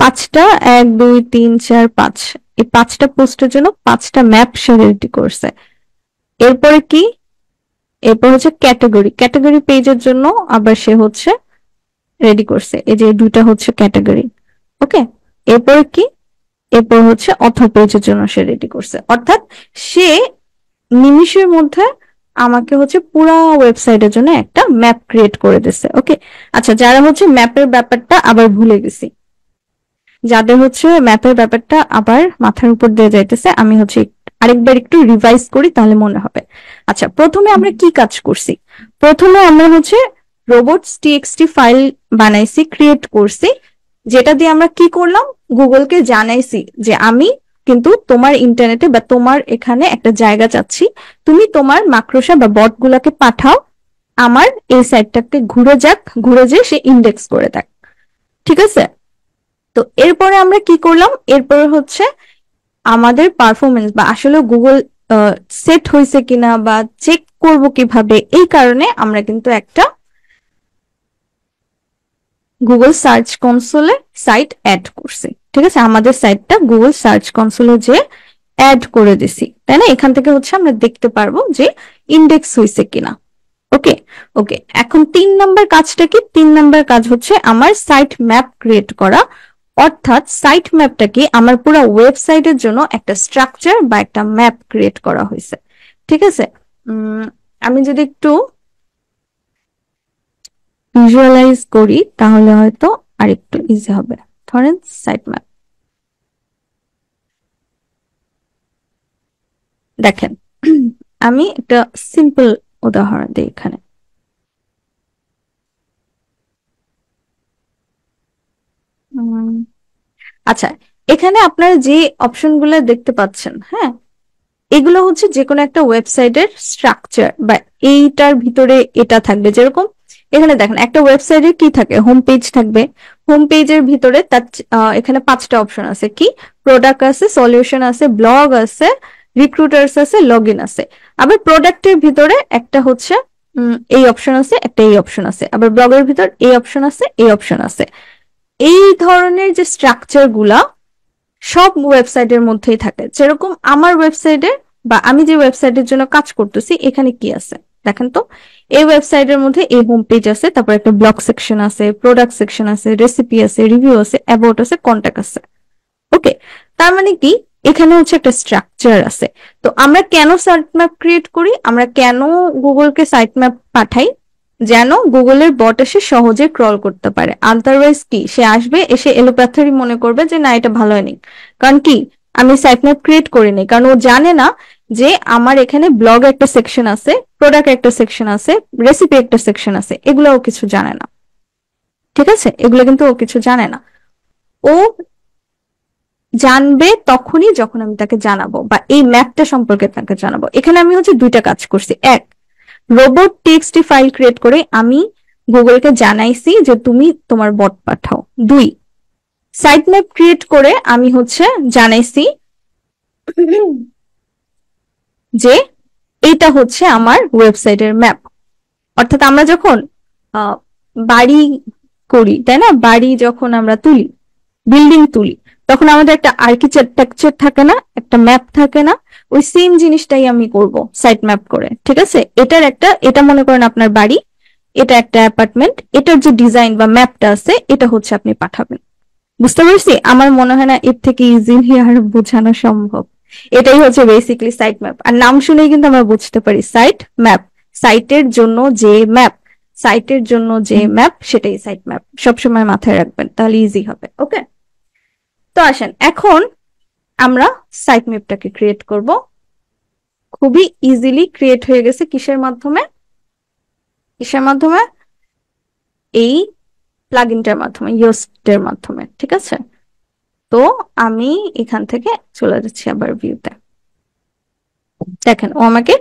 5টা, 1 2 3 4 5, এই 5টা পোস্টের জন্য 5টা ম্যাপ সে রেডি করছে। এরপরে কি? এরপর হচ্ছে ক্যাটাগরি, ক্যাটাগরি পেজের জন্য আবার সে হচ্ছে রেডি করছে, এই যে 2টা হচ্ছে ক্যাটাগরি। ওকে, এরপর কি? এরপর হচ্ছে অথর পেজের জন্য সে রেডি করছে। অর্থাৎ সে নিমিষের মধ্যে আমাকে হচ্ছে পুরো ওয়েবসাইটের জন্য একটা ম্যাপ ক্রিয়েট করে দিচ্ছে। ওকে, আচ্ছা, যারা হচ্ছে ম্যাপের ব্যাপারটা আবার ভুলে গেছি, যাদের হচ্ছে ম্যাপের ব্যাপারটা আবার মাথার উপর দিয়ে যাইতেছে, আমি হচ্ছে আরেকবার একটু রিভাইজ করি তাহলে মনে হবে। আচ্ছা, প্রথমে আমরা কি কাজ করছি? প্রথমে আমরা হচ্ছে robots.txt ফাইল বানাইছি, ক্রিয়েট করছি, যেটা দিয়ে আমরা কি করলাম, গুগলকে জানাইছি যে আমি কিন্তু তোমার ইন্টারনেটে বা তোমার এখানে একটা জায়গা চাচ্ছি, তুমি তোমার মাকড়সা বা বট গুলাকে পাঠাও, আমার এই সাইটটাকে ঘুরে যাক, ঘুরে যেয়ে সে ইন্ডেক্স করে দেখ, ঠিক আছে? তো এরপরে আমরা কি করলাম, এরপরে হচ্ছে আমাদের পারফরমেন্স বা আসলে গুগল সেট হয়েছে কিনা বা চেক করব কিভাবে, এই কারণে আমরা কিন্তু একটা গুগল সার্চ কনসোলে সাইট অ্যাড করছি, ঠিক আছে, আমাদের সাইটটা গুগল সার্চ কনসোলে যে অ্যাড করে দিছি, তাই না? এখান থেকে হচ্ছে আমরা দেখতে পারবো যে ইন্ডেক্স হয়েছে কিনা। ওকে ওকে, এখন 3 নাম্বার কাজটা কি? 3 নাম্বার কাজ হচ্ছে আমার সাইট ম্যাপ ক্রিয়েট করা, অর্থাৎ সাইট ম্যাপটা কি আমার পুরো ওয়েবসাইটের জন্য একটা স্ট্রাকচার বা একটা ম্যাপ ক্রিয়েট করা হয়েছে, ঠিক আছে। আমি যদি একটু ভিজুয়ালাইজ করি তাহলে হয়তো আরেকটু ইজি হবে। ধরেন সাইট ম্যাপ, দেখেন আমি একটা সিম্পল উদাহরণ দিই এখানে। আচ্ছা, এখানে আপনারা যে অপশনগুলো দেখতে পাচ্ছেন, হ্যাঁ, এগুলো হচ্ছে যে কোনো একটা ওয়েবসাইটের স্ট্রাকচার বা এইটার ভিতরে এটা থাকবে। যেরকম এখানে দেখেন একটা ওয়েবসাইটে কি থাকে, হোম পেজ থাকবে, হোম পেজের ভিতরে তার এখানে 5টা অপশন আছে, কি প্রোডাক্ট আছে, সলিউশন আছে, ব্লগ আছে, রিক্রুটার্স আছে, লগ ইন আছে। আবার প্রোডাক্টের ভিতরে একটা হচ্ছে এই অপশন আছে, একটা এই অপশন আছে, আবার ব্লগের ভিতর এই অপশন আছে, এই অপশন আছে। এই ধরনের যে স্ট্রাকচার গুলা সব ওয়েবসাইটের মধ্যেই থাকে। যেরকম আমার ওয়েবসাইটে বা আমি যে ওয়েবসাইটের জন্য কাজ করতেছি এখানে কি আছে দেখেন তো। এই ওয়েবসাইটের মধ্যে এই হোম পেজ আছে, তারপর একটা ব্লগ সেকশন আছে, প্রোডাক্ট সেকশন আছে, রেসিপি আছে, রিভিউ আছে, অ্যাবাউট আছে, কন্টাক্ট আছে। ওকে, তার মানে কি এখানে হচ্ছে একটা স্ট্রাকচার আছে। তো আমরা কেন সাইট ম্যাপ ক্রিয়েট করি, আমরা কেন গুগলকে সাইট ম্যাপ পাঠাই? যেন গুগলের বট এসে সহজে ক্রল করতে পারে। আদারওয়াইজ কি সে আসবে, এসে এলোপ্যাথারি মনে করবে যে না এটা ভালো হয়নি। কারণ কি আমি সাইট ম্যাপ ক্রিয়েট করিনি, কারণ ও জানে না যে আমার এখানে ব্লগ একটা সেকশন আছে, প্রোডাক্ট একটা সেকশন আছে, রেসিপি একটা সেকশন আছে, এগুলো ও কিছু জানে না, ঠিক আছে, এগুলো কিন্তু ও কিছু জানে না। ও জানবে তখনই যখন আমি তাকে জানাবো বা এই ম্যাপটা সম্পর্কে তাকে জানাবো। এখানে আমি হচ্ছে 2টা কাজ করছি। এক, রোবট টেক্সট ফাইল ক্রিয়েট করে আমি গুগলকে জানাইছি যে তুমি তোমার বট পাঠাও। 2, সাইট ম্যাপ ক্রিয়েট করে আমি হচ্ছে জানাইছি যে এটা হচ্ছে আমার ওয়েবসাইটের ম্যাপ। অর্থাৎ আমরা যখন বাড়ি করি, তাই না, বাড়ি যখন আমরা তুলি, বিল্ডিং তুলি, তখন আমাদের একটা আর্কিটেকচার থাকে না, একটা ম্যাপ থাকে না, ওই সেম জিনিসটাই আমি করব সাইট ম্যাপ করে, ঠিক আছে। এটার একটা, এটা মনে করেন আপনার বাড়ি, এটা একটা অ্যাপার্টমেন্ট, এটার যে ডিজাইন বা ম্যাপটা আছে এটা হচ্ছে আপনি পাঠাবেন। বুঝতে পারছি? আমার মনে হয় না এর থেকে ইজিলি আর বোঝানো সম্ভব। এটাই হচ্ছে বেসিক্যালি সাইট ম্যাপ। আর নাম শুনেই কিন্তু আমরা বুঝতে পারি সাইট ম্যাপ, সাইটের জন্য যে ম্যাপ, সাইটের জন্য যে ম্যাপ সেটাই সাইট ম্যাপ। সবসময় মাথায় রাখবেন, তাহলে ইজি হবে। ওকে, তো আসেন এখন আমরা সাইট ম্যাপটাকে ক্রিয়েট করব। খুবই ইজিলি ক্রিয়েট হয়ে গেছে। কিসের মাধ্যমে? কিসের মাধ্যমে? এই প্লাগইনটার মাধ্যমে, ইয়োস্টের মাধ্যমে, ঠিক আছে। তো আমি এখান থেকে চলে যাচ্ছি আবার ভিউতে। দেখেন ও আমাকে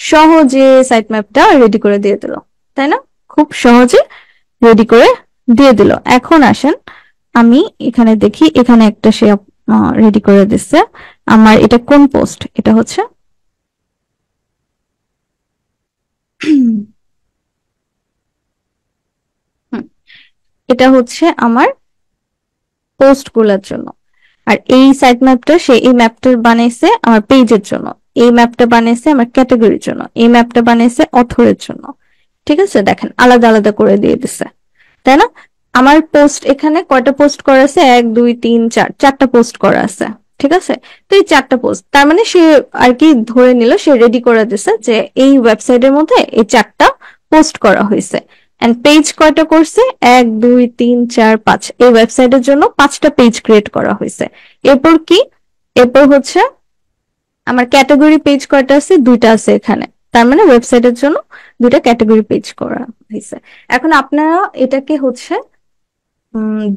সহজে সাইট ম্যাপটা রেডি করে দিয়ে দিল, তাই না? খুব সহজে রেডি করে দিয়ে দিল। এখন আসেন আমি এখানে দেখি, এখানে একটা সে রেডি করে দিচ্ছে। আমার এটা কোন পোস্ট? এটা হচ্ছে এটা হচ্ছে আমার পোস্ট গুলার জন্য। আর এই সাইট ম্যাপটা সে এই ম্যাপটা বানাইছে আমার পেজের জন্য, এই ম্যাপটা বানাইছে আমার ক্যাটাগরির জন্য, এই ম্যাপটা বানাইছে অথরের জন্য, ঠিক আছে। দেখেন আলাদা আলাদা করে দিয়ে দিছে, তাই না? আমার পোস্ট এখানে কয়টা পোস্ট করা আছে? 1 2 3 4, 4টা পোস্ট করা আছে, ঠিক আছে। তো এই 4টা পোস্ট, তার মানে সে আর কি ধরে নিল, সে রেডি করে দিছে যে এই ওয়েবসাইটের মধ্যে এই 4টা পোস্ট করা হয়েছে। এন্ড পেজ কয়টা করছে? 1 2 3 4 5, এই ওয়েবসাইটের জন্য 5টা পেজ ক্রিয়েট করা হয়েছে। এরপর কি? এরপর হচ্ছে আমার ক্যাটাগরি পেজ কয়টা আছে? 2টা আছে এখানে, তার মানে ওয়েবসাইটের জন্য 2টা ক্যাটাগরি পেজ করা হয়েছে। এখন আপনারা এটাকে হচ্ছে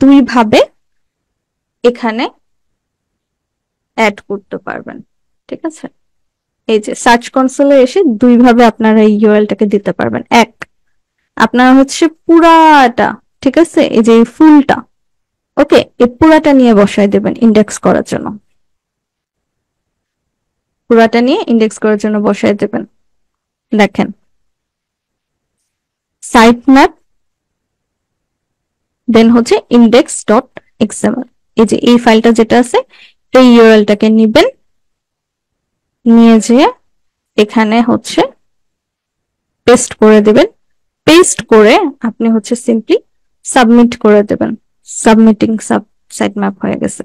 2 ভাবে এখানে অ্যাড করতে পারবেন, ঠিক আছে। এই যে সার্চ কনসোলে এসে 2 ভাবে আপনারা এই ইউআরএলটাকে দিতে পারবেন। এক, আপনারা হচ্ছে পুরাটা, ঠিক আছে, এই যে ফুলটা, ওকে, এই পুরাটা নিয়ে বসায় দেবেন ইন্ডেক্স করার জন্য, পুরাটা নিয়ে ইন্ডেক্স করার জন্য বসায় দেবেন। দেখেন সাইট ম্যাপ দেন হচ্ছে index.xml, এই যে এই ফাইলটা যেটা আছে এই ইউআরএলটাকে নিবেন, নিয়ে যেয়ে এখানে হচ্ছে পেস্ট করে দিবেন। পেস্ট করে আপনি হচ্ছে সিম্পলি সাবমিট করে দেবেন। সাবমিটিং সাব সাইটম্যাপ হয়ে গেছে,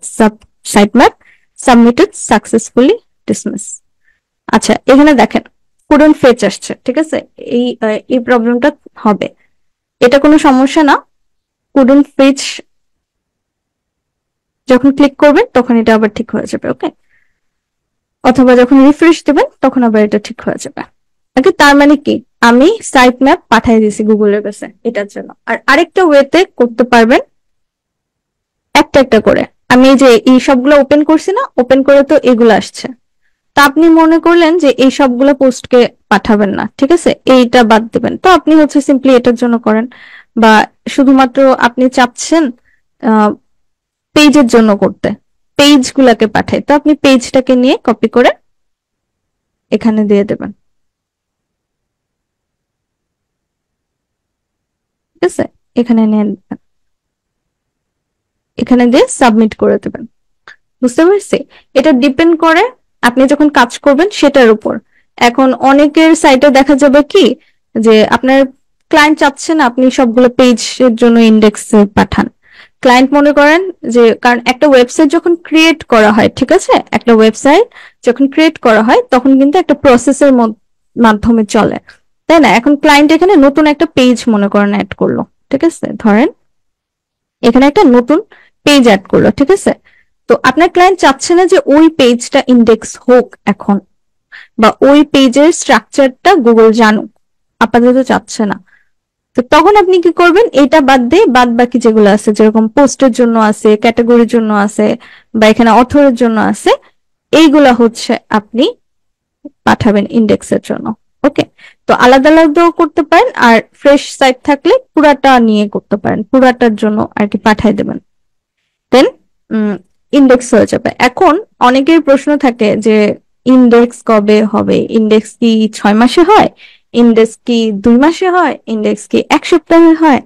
সাইটম্যাপ সাবমিটেড সাকসেসফুলি, ডিসমিস। আচ্ছা, এখানে দেখেন couldn't fetch আসছে, ঠিক আছে? এই প্রবলেমটা হবে, এটা কোনো সমস্যা না। couldn't fetch যখন ক্লিক করবেন তখন এটা আবার ঠিক হয়ে যাবে, ওকে? অথবা যখন রিফ্রেশ দিবেন তখন আবার এটা ঠিক হয়ে যাবে। ওকে, তার মানে কি আমি সাইট ম্যাপ পাঠিয়ে দিয়েছি গুগলের কাছে এটার জন্য। আর আরেকটা ওয়েতে করতে পারবেন, একটা একটা করে। আমি এই যে এই সবগুলো ওপেন করছি না, ওপেন করে তো এগুলো আসছে, তা আপনি মনে করলেন যে এই সবগুলো পোস্টকে পাঠাবেন না, ঠিক আছে, এইটা বাদ দিবেন, তো আপনি হচ্ছে সিম্পলি এটার জন্য করেন। বা শুধুমাত্র আপনি চাচ্ছেন পেজের জন্য করতে, পেজ গুলাকে পাঠাই, তো আপনি পেজটাকে নিয়ে কপি করে এখানে দিয়ে দেবেন, ঠিক আছে? এখানে নিয়ে দেবেন, এখানে দিয়ে সাবমিট করে দেবেন। বুঝতে পারছি? এটা ডিপেন্ড করে আপনি যখন কাজ করবেন সেটার উপর। এখন অনেকের সাইটে দেখা যাবে কি যে আপনার ক্লায়েন্ট চাচ্ছেন আপনি সবগুলো পেজের জন্য ইন্ডেক্স পাঠান। ক্লায়েন্ট মনে করেন যে, কারণ একটা ওয়েবসাইট যখন ক্রিয়েট করা হয়, ঠিক আছে, একটা ওয়েবসাইট যখন ক্রিয়েট করা হয় তখন কিন্তু একটা প্রসেসের মাধ্যমে চলে, তাই না? এখন ক্লায়েন্ট এখানে নতুন একটা পেজ মনে করেন অ্যাড করলো, ঠিক আছে, ধরেন এখানে একটা নতুন পেজ অ্যাড করলো, ঠিক আছে? তো আপনার ক্লায়েন্ট চাচ্ছে না যে ওই পেজটা ইন্ডেক্স হোক এখন, বা ওই পেজের স্ট্রাকচারটা গুগল জানুক, আপাতত চাচ্ছে না। তো তখন আপনি কি করবেন, এটা বাদ দিয়ে বাদ বাকি যেগুলো আছে, যেরকম পোস্টের জন্য আছে, ক্যাটাগরির জন্য আছে, বা এখানে অথরের জন্য আছে, এইগুলা হচ্ছে আপনি পাঠাবেন ইন্ডেক্সের জন্য। ওকে, তো আলাদা আলাদাও করতে পারেন, আর ফ্রেশ সাইট থাকলে পুরাটা নিয়ে করতে পারেন, পুরাটার জন্য আর কি পাঠাই দেবেন, দেন ইন্ডেক্স হয়ে যাবে। এখন অনেকের প্রশ্ন থাকে যে ইন্ডেক্স কবে হবে, ইন্ডেক্স কি 6 মাসে হয়, ইন্ডেক্স কি 2 মাসে হয়, ইন্ডেক্স কি 1 সপ্তাহে হয়,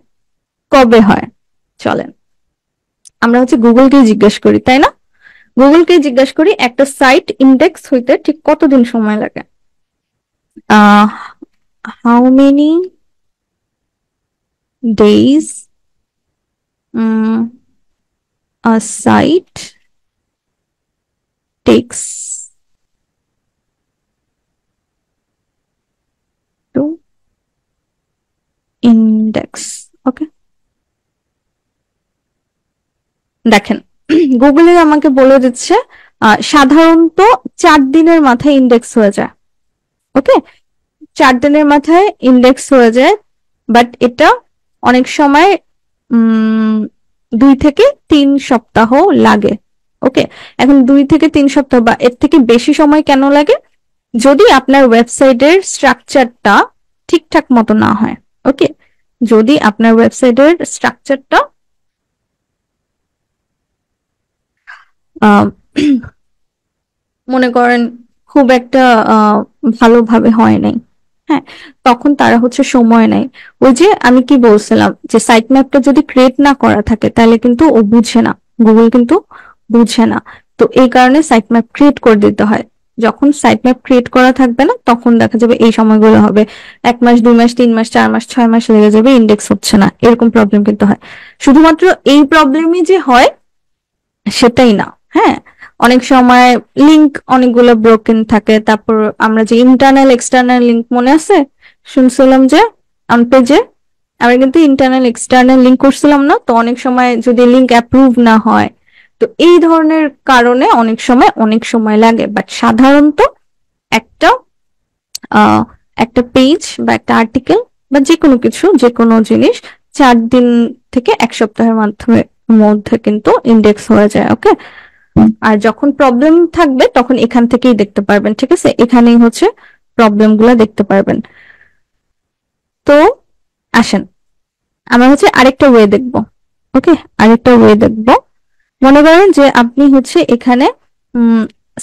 কবে হয়? চলেন আমরা হচ্ছে গুগলকে জিজ্ঞেস করি, তাই না? গুগলকে জিজ্ঞেস করি একটা সাইট ইন্ডেক্স হইতে ঠিক কতদিন সময় লাগে। How many days a site takes to index. ওকে, দেখেন গুগলে আমাকে বলে দিচ্ছে সাধারণত 4 দিনের মাথায় ইন্ডেক্স হয়ে যায়। ওকে, 4 দিনের মাথায় ইন্ডেক্স হয়ে যায়, বাট এটা অনেক সময় 2 থেকে 3 সপ্তাহ লাগে। ওকে, এখন 2 থেকে 3 সপ্তাহ বা এর থেকে বেশি সময় কেন লাগে? যদি আপনার ওয়েবসাইটের স্ট্রাকচারটা ঠিকঠাক মতো না হয়। ওকে, যদি আপনার ওয়েবসাইটের স্ট্রাকচারটা মনে করেন খুব একটা ভালোভাবে হয় নাই, হ্যাঁ, তখন তারা হচ্ছে সময় নেয়। ওই যে আমি কি বলছিলাম যে সাইট ম্যাপটা যদি ক্রিয়েট না করা থাকে তাহলে কিন্তু ও বুঝে না, গুগল কিন্তু বুঝে না। তো এই কারণে সাইট ম্যাপ ক্রিয়েট করে দিতে হয়। যখন সাইট ম্যাপ ক্রিয়েট করা থাকবে না তখন দেখা যাবে এই সময়গুলো হবে 1 মাস 2 মাস 3 মাস 4 মাস 6 মাস লেগে যাবে, ইন্ডেক্স হচ্ছে না, এরকম প্রবলেম কিন্তু হয়। শুধুমাত্র এই প্রবলেমই যে হয় সেটাই না, হ্যাঁ, অনেক সময় লিংক অনেকগুলো ব্রোকেন থাকে। তারপর আমরা যে ইন্টারনাল এক্সটার্নাল লিংক মনে আছে শুনছিলাম যে অন পেজে আমরা কিন্তু ইন্টারনাল এক্সটার্নাল লিংক করছিলাম না, তো অনেক সময় যদি লিংক অ্যাপ্রুভ না হয়, তো এই ধরনের কারণে অনেক সময় লাগে। বাট সাধারণত একটা একটা পেজ বা একটা আর্টিকেল বা যে কোনো কিছু, যে কোনো জিনিস 4 দিন থেকে 1 সপ্তাহের মধ্যে কিন্তু ইন্ডেক্স হয়ে যায়। ওকে, আর যখন প্রবলেম থাকবে তখন এখান থেকেই দেখতে পারবেন, ঠিক আছে, এখানেই হচ্ছে প্রবলেম গুলা দেখতে পারবেন। তো আসেন আমরা হচ্ছে আরেকটা ওয়ে দেখব। ওকে, আরেকটা ওয়ে দেখব। মনে করেন যে আপনি হচ্ছে এখানে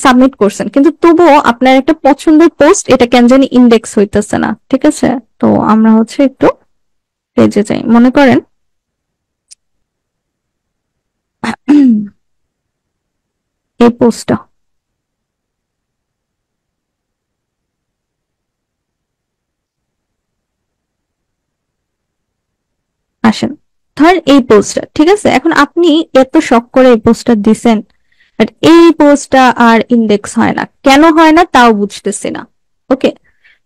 সাবমিট করছেন, কিন্তু তবুও আপনার একটা পছন্দের পোস্ট এটা কেন জানি ইন্ডেক্স হইতেছে না, ঠিক আছে? তো আমরা হচ্ছে একটু পেজে যাই। মনে করেন এই পোস্টটা আসেন, ধর এই পোস্টটা ঠিক আছে। এখন আপনি এত শখ করে এই পোস্টটা দিছেন, বাট এই পোস্টটা আর ইন্ডেক্স হয় না, কেন হয় না তাও বুঝতেছি না। ওকে,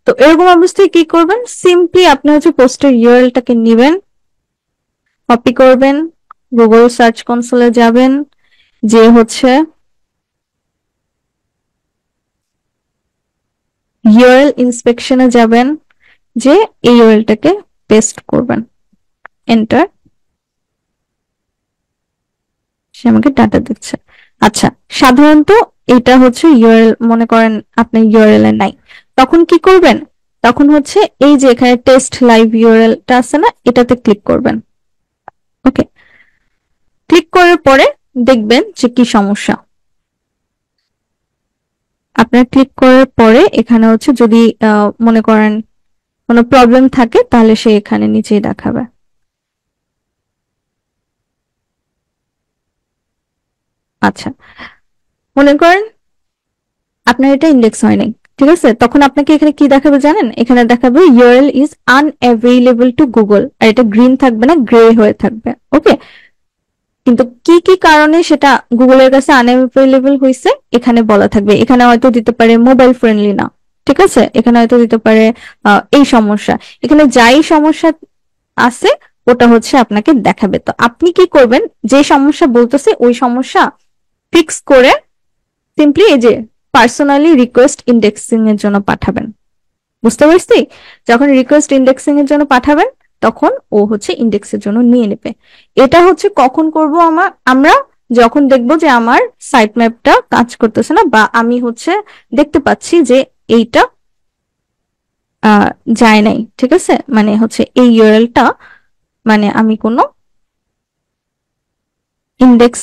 তো এরকম অবস্থায় কি করবেন, সিম্পলি আপনি হচ্ছে পোস্টের ইউআরএলটাকে নিবেন, কপি করবেন, গুগল সার্চ কনসোলে যাবেন, যে হচ্ছে ইউআরএল ইন্সপেকশনে যাবেন, যে এই ইউআরএলটাকে পেস্ট করবেন, এন্টার। সে আমাকে ডাটা দিচ্ছে। আচ্ছা, সাধারণত এটা হচ্ছে ইউআরএল, মনে করেন আপনার ইউআরএল এ নাই, তখন কি করবেন, তখন হচ্ছে এই যে এখানে টেস্ট লাইভ ইউআরএলটা আছে না, এটাতে ক্লিক করবেন। ওকে, ক্লিক করার পরে দেখবেন যে কি সমস্যা। আপনার ক্লিক করার পরে এখানে হচ্ছে যদি মনে করেন কোনো প্রবলেম থাকে তাহলে সে এখানে নিচেই দেখাবে। আচ্ছা, মনে করেন আপনার এটা ইন্ডেক্স হয় নাই, ঠিক আছে, তখন আপনাকে এখানে কি দেখাবে জানেন, এখানে দেখাবে URL is unavailable to Google, আর এটা গ্রিন থাকবে না, গ্রে হয়ে থাকবে। ওকে, কিন্তু কি কি কারণে সেটা গুগলের কাছে আনঅ্যাভেলেবল হয়েছে এখানে বলা থাকবে। এখানে হয়তো দিতে পারে মোবাইল ফ্রেন্ডলি না, ঠিক আছে, এখানে হয়তো দিতে পারে এই সমস্যা, এখানে যাই সমস্যা আছে ওটা হচ্ছে আপনাকে দেখাবে। তো আপনি কি করবেন, যে সমস্যা বলতেছে ওই সমস্যা ফিক্স করে সিম্পলি এই যে পার্সোনালি রিকোয়েস্ট ইন্ডেক্সিং এর জন্য পাঠাবেন। বুঝতে পারছি, যখন রিকোয়েস্ট ইন্ডেক্সিং এর জন্য পাঠাবেন তখন ও হচ্ছে ইন্ডেক্সের জন্য নিয়ে নেবে। এটা হচ্ছে কখন করব, আমরা যখন দেখবো যে আমার সাইট ম্যাপটা কাজ করতেছে না, বা আমি হচ্ছে দেখতে পাচ্ছি যে এইটা যায় নাই, ঠিক আছে, মানে হচ্ছে এই ইউআরএলটা, মানে আমি কোনো ইন্ডেক্স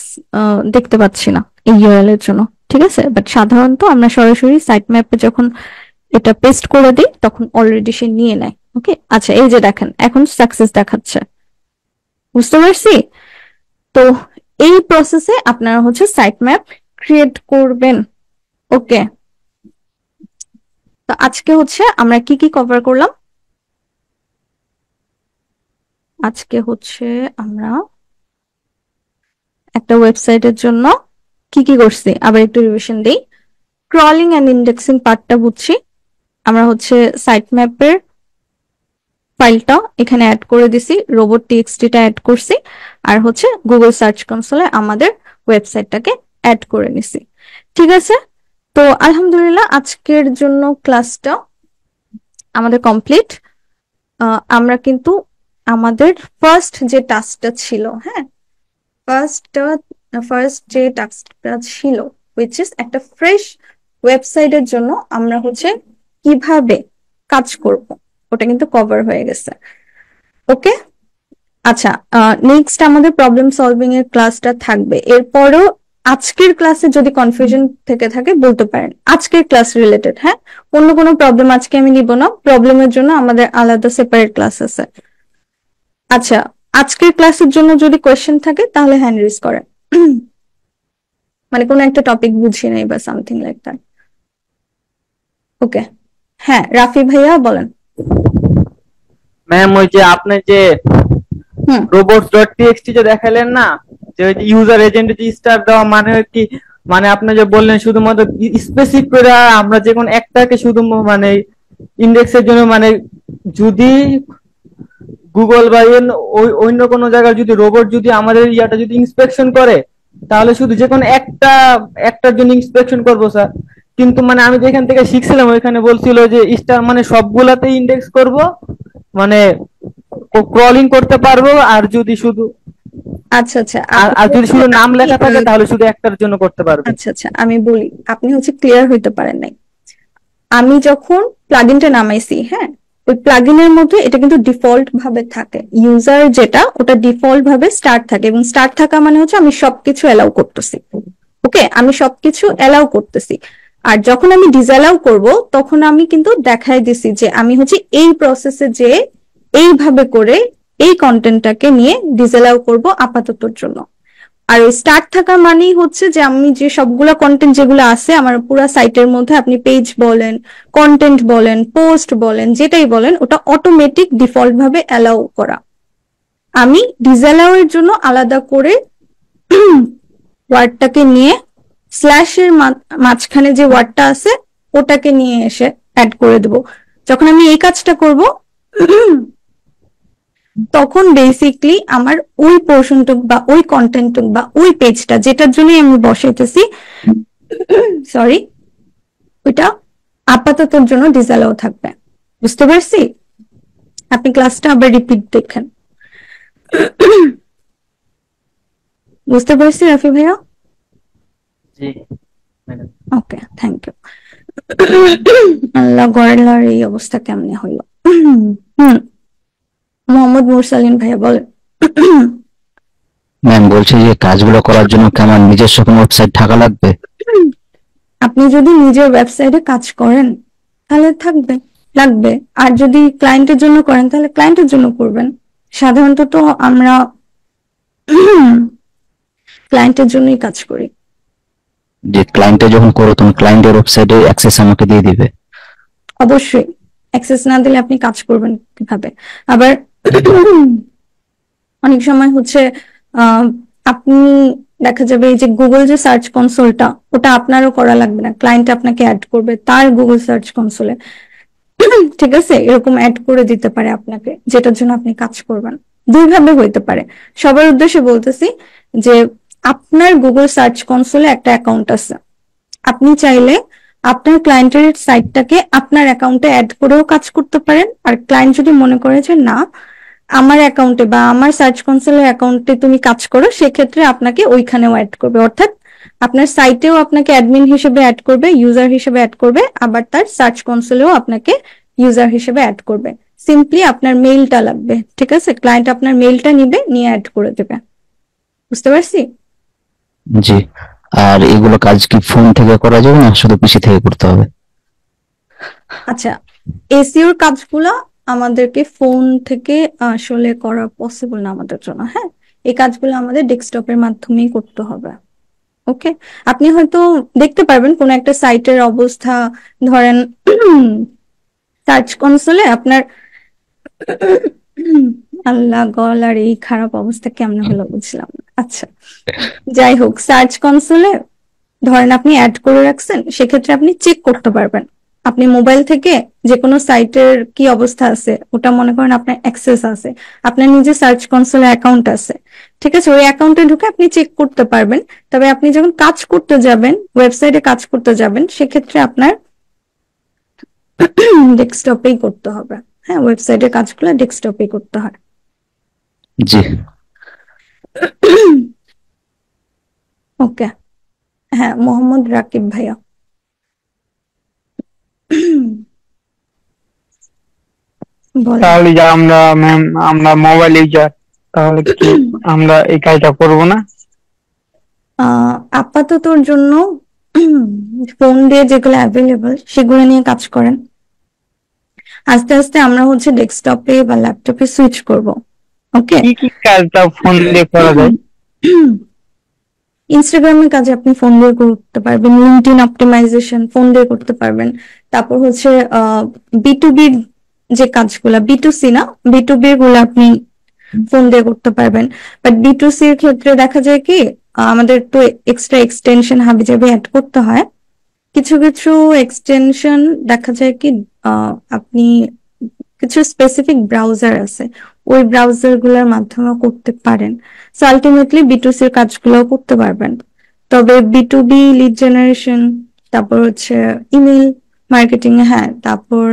দেখতে পাচ্ছি না এই ইউআরএল এর জন্য, ঠিক আছে। বাট সাধারণত আমরা সরাসরি সাইট ম্যাপে যখন এটা পেস্ট করে দিই তখন অলরেডি সে নিয়ে নেয়। ওকে, আচ্ছা, এই যে দেখেন এখন সাকসেস দেখাচ্ছে, বুঝতে পারছি। তো এই প্রসেসে আপনারা হচ্ছে সাইট ম্যাপ ক্রিয়েট করবেন। ওকে, তো আজকে হচ্ছে আমরা কি কি কভার করলাম, আজকে হচ্ছে আমরা একটা ওয়েবসাইটের জন্য কি কি করছি আবার একটু রিভিশন দিই। ক্রলিং এন্ড ইন্ডেক্সিং পার্টটা বুঝছি, আমরা হচ্ছে সাইট ম্যাপের ফাইলটা এখানে অ্যাড করে দিছি, রোবট টিএক্সটিটা অ্যাড করছি, আর হচ্ছে গুগল সার্চ কনসোলে আমাদের ওয়েবসাইটটাকে অ্যাড করে নিছি। ঠিক আছে, তো আলহামদুলিল্লাহ আজকের জন্য ক্লাসটা আমাদের কমপ্লিট। আমরা কিন্তু আমাদের ফার্স্ট যে টাস্কটা ছিল, হ্যাঁ, ফার্স্ট যে টাস্কটা ছিল হুইচ ইজ একটা ফ্রেশ ওয়েবসাইটের জন্য আমরা হচ্ছে কিভাবে কাজ করব ওটা কিন্তু কভার হয়ে গেছে। ওকে, আচ্ছা, নেক্সট আমাদের প্রবলেম সলভিং এর ক্লাসটা থাকবে। এরপরও আজকের ক্লাসে যদি কনফিউশন থেকে থাকে বলতে পারেন, আজকের ক্লাস রিলেটেড, হ্যাঁ, অন্য কোনো প্রবলেম আজকে আমি নিব না, প্রবলেমের জন্য আমাদের আলাদা সেপারেট ক্লাস আছে। আচ্ছা, আজকের ক্লাসের জন্য যদি কোয়েশ্চেন থাকে তাহলে হ্যান্ড রেজ করেন, মানে কোনো একটা টপিক বুঝি নাই বা সামথিং লাইক দ্যাট। ওকে, হ্যাঁ, রাফি ভাইয়া বলেন। ম্যাম, ওই যে আপনি যে robots.txt যে দেখালেন না, যে ওই যে ইউজার এজেন্ট যে স্টার দেওয়া, মানে কি, মানে আপনি যে বললেন শুধুমাত্র স্পেসিফিক করে আমরা যে কোনো একটাকে শুধু মানে ইন্ডেক্সের জন্য, মানে যদি গুগল বা অন্য কোনো জায়গায় যদি রোবট যদি আমাদের ইয়াটা যদি ইন্সপেকশন করে তাহলে শুধু যে কোনো একটার জন্য ইন্সপেকশন করবো স্যার। কিন্তু মানে আমি যেখান থেকে শিখছিলাম ওইখানে বলছিল যে স্টার মানে সবগুলাতে ইন্ডেক্স করব, মানে ক্রলিং করতে পারবো, আর যদি শুধু আচ্ছা আচ্ছা, আর যদি শুধু নাম লেখা থাকে তাহলে শুধু একটার জন্য করতে পারবে। আচ্ছা আচ্ছা, আমি বলি, আপনি হচ্ছে ক্লিয়ার হইতে পারেন নাই। আমি যখন প্লাগইনটা নামাইছি, হ্যাঁ, ওই প্লাগইনের মধ্যে এটা কিন্তু ডিফল্ট ভাবে থাকে, ইউজার যেটা ওটা ডিফল্ট ভাবে স্টার্ট থাকে, এবং স্টার্ট থাকা মানে হচ্ছে আমি সবকিছু অ্যালাউ করতেছি। ওকে, আমি সবকিছু অ্যালাউ করতেছি, আর যখন আমি ডিসঅ্যালাউ করব তখন আমি কিন্তু দেখাই দিছি যে আমি হচ্ছে এই প্রসেসে যে এইভাবে করে এই কন্টেন্টটাকে নিয়ে ডিসঅ্যালাউ করব আপাততর জন্য। আর ওই স্টার্ট থাকা মানেই হচ্ছে যে আমি যে সবগুলো কন্টেন্ট যেগুলো আছে আমার পুরো সাইটের মধ্যে, আপনি পেজ বলেন, কন্টেন্ট বলেন, পোস্ট বলেন, যেটাই বলেন, ওটা অটোমেটিক ডিফল্ট ভাবে অ্যালাউ করা। আমি ডিসঅ্যালাউ এর জন্য আলাদা করে ওয়ার্ডটাকে নিয়ে স্ল্যাশের মাঝখানে যে ওয়ার্ডটা আছে ওটাকে নিয়ে এসে অ্যাড করে দেব। যখন আমি এই কাজটা করব তখন বেসিকলি আমার ওই পোর্শনটুক বা ওই কন্টেন্টটুক বা ওই পেজটা যেটার জন্য আমি বসাইতেছি, সরি, ওইটা আপাততর জন্য ডিসঅ্যালাউ থাকবে। বুঝতে পারছি? আপনি ক্লাসটা আবার রিপিট দেখেন। বুঝতে পারছি রাফি ভাইয়া? জি ম্যাডাম। Okay, thank you. আল্লাহ গড়েলার এই অবস্থা কেমনে হইল? মোহাম্মদ মুরসালিন ভাইয়া বলেন। ম্যাম বলছি যে কাজগুলো করার জন্য কি আমার নিজস্ব কোনো ওয়েবসাইট থাকা লাগবে? আপনি যদি নিজের ওয়েবসাইটে কাজ করেন তাহলে লাগবে, আর যদি ক্লায়েন্টের জন্য করেন তাহলে ক্লায়েন্টের জন্য করবেন। সাধারণত তো আমরা ক্লায়েন্টের জন্যই কাজ করি। যে ক্লায়েন্টে যখন করো তখন ক্লায়েন্টের ওয়েবসাইটে অ্যাক্সেস আমাকে দিয়ে দিবে? অবশ্যই, অ্যাক্সেস না দিলে আপনি কাজ করবেন কিভাবে? আবার অনেক সময় হচ্ছে আপনি দেখা যাবে এই যে গুগল যে সার্চ কনসোলটা, ওটা আপনারও করা লাগবে না, ক্লায়েন্ট আপনাকে অ্যাড করবে তার গুগল সার্চ কনসোলে। ঠিক আছে, এরকম অ্যাড করে দিতে পারে আপনাকে, যেটার জন্য আপনি কাজ করবেন। দুই ভাবে হইতে পারে। সবার উদ্দেশ্যে বলতেছি যে আপনার গুগল সার্চ কনসোলে একটা অ্যাকাউন্ট আছে, আপনি চাইলে আপনার ক্লায়েন্টের সাইটটাকে আপনার অ্যাকাউন্টে অ্যাড করেও কাজ করতে পারেন। আর ক্লায়েন্ট যদি মনে করে যে না, আমার অ্যাকাউন্টে বা আমার সার্চ কনসোলের অ্যাকাউন্টে তুমি কাজ করো, সেক্ষেত্রে আপনাকে ওইখানেও অ্যাড করবে। অর্থাৎ আপনার সাইটেও আপনাকে অ্যাডমিন হিসেবে অ্যাড করবে, ইউজার হিসেবে অ্যাড করবে, আবার তার সার্চ কনসোলেও আপনাকে ইউজার হিসেবে অ্যাড করবে। সিম্পলি আপনার মেইলটা লাগবে। ঠিক আছে, ক্লায়েন্ট আপনার মেইলটা নিবে, নিয়ে অ্যাড করে দেবে। বুঝতে পারছি? জি। আর এগুলো কাজ কি ফোন থেকে করা যাবে না শুধু পিসি থেকে করতে হবে? আচ্ছা, এসইওর কাজগুলো আমাদেরকে ফোন থেকে আসলে করা পসিবল না আমাদের জন্য। হ্যাঁ, এই কাজগুলো আমাদের ডেস্কটপের মাধ্যমেই করতে হবে। ওকে, আপনি হয়তো দেখতে পারবেন কোন একটা সাইটের অবস্থা, ধরেন সার্চ কনসোলে আপনার আল্লাহ গলার এই খারাপ অবস্থা কেমন হলো বুঝলাম না। আচ্ছা, যাই হোক, সার্চ কনসোলে ধরেন আপনি অ্যাড করে রাখছেন, সেক্ষেত্রে আপনি চেক করতে পারবেন। আপনি মোবাইল থেকে যে কোনো সাইটের কি অবস্থা আছে ওটা মনে করেন আপনার অ্যাক্সেস আছে, আপনার নিজের সার্চ কনসোলে অ্যাকাউন্ট আছে, ঠিক আছে, ওই অ্যাকাউন্টে ঢুকে আপনি চেক করতে পারবেন। তবে আপনি যখন কাজ করতে যাবেন, ওয়েবসাইটে কাজ করতে যাবেন, সেক্ষেত্রে আপনার ডেস্কটপেই করতে হবে। হ্যাঁ, ওয়েবসাইটের কাজগুলো ডেস্কটপেই করতে হয়। জি। ওকে, হ্যাঁ, মোহাম্মদ রাকিব ভাইয়া। বলেন। তাহলে যে আমরা ম্যাম আমরা মোবাইল ইউজার, তাহলে কি আমরা এই কাজটা করব না? আপাততর জন্য ফোন দিয়ে যেগুলো অ্যাভেলেবল সেগুলো নিয়ে কাজ করেন। আস্তে আস্তে আমরা হচ্ছে ডেস্কটপে বা ল্যাপটপে সুইচ করব। ওকে, কি কি কাজটা ফোন দিয়ে করা যায়? ইনস্টাগ্রামের কাজে আপনি ফোন দিয়ে করতে পারবেন, লিঙ্কডইন অপটিমাইজেশন ফোন দিয়ে করতে পারবেন। তারপর হচ্ছে B2B যে কাজগুলা, B2C না, B2B গুলো আপনি ফোন দিয়ে করতে পারবেন। বাট B2C এর ক্ষেত্রে দেখা যায় কি আমাদের তো এক্সট্রা এক্সটেনশন হাবিজাবি অ্যাড করতে হয়। কিছু কিছু এক্সটেনশন দেখা যায় কি আপনি কিছু স্পেসিফিক ব্রাউজার আছে, ওই ব্রাউজার গুলোর মাধ্যমে করতে পারেন। সো আলটিমেটলি B2C এর কাজগুলো করতে পারবেন। তবে B2B লিড জেনারেশন, তারপর হচ্ছে ইমেল মার্কেটিং, হ্যাঁ, তারপর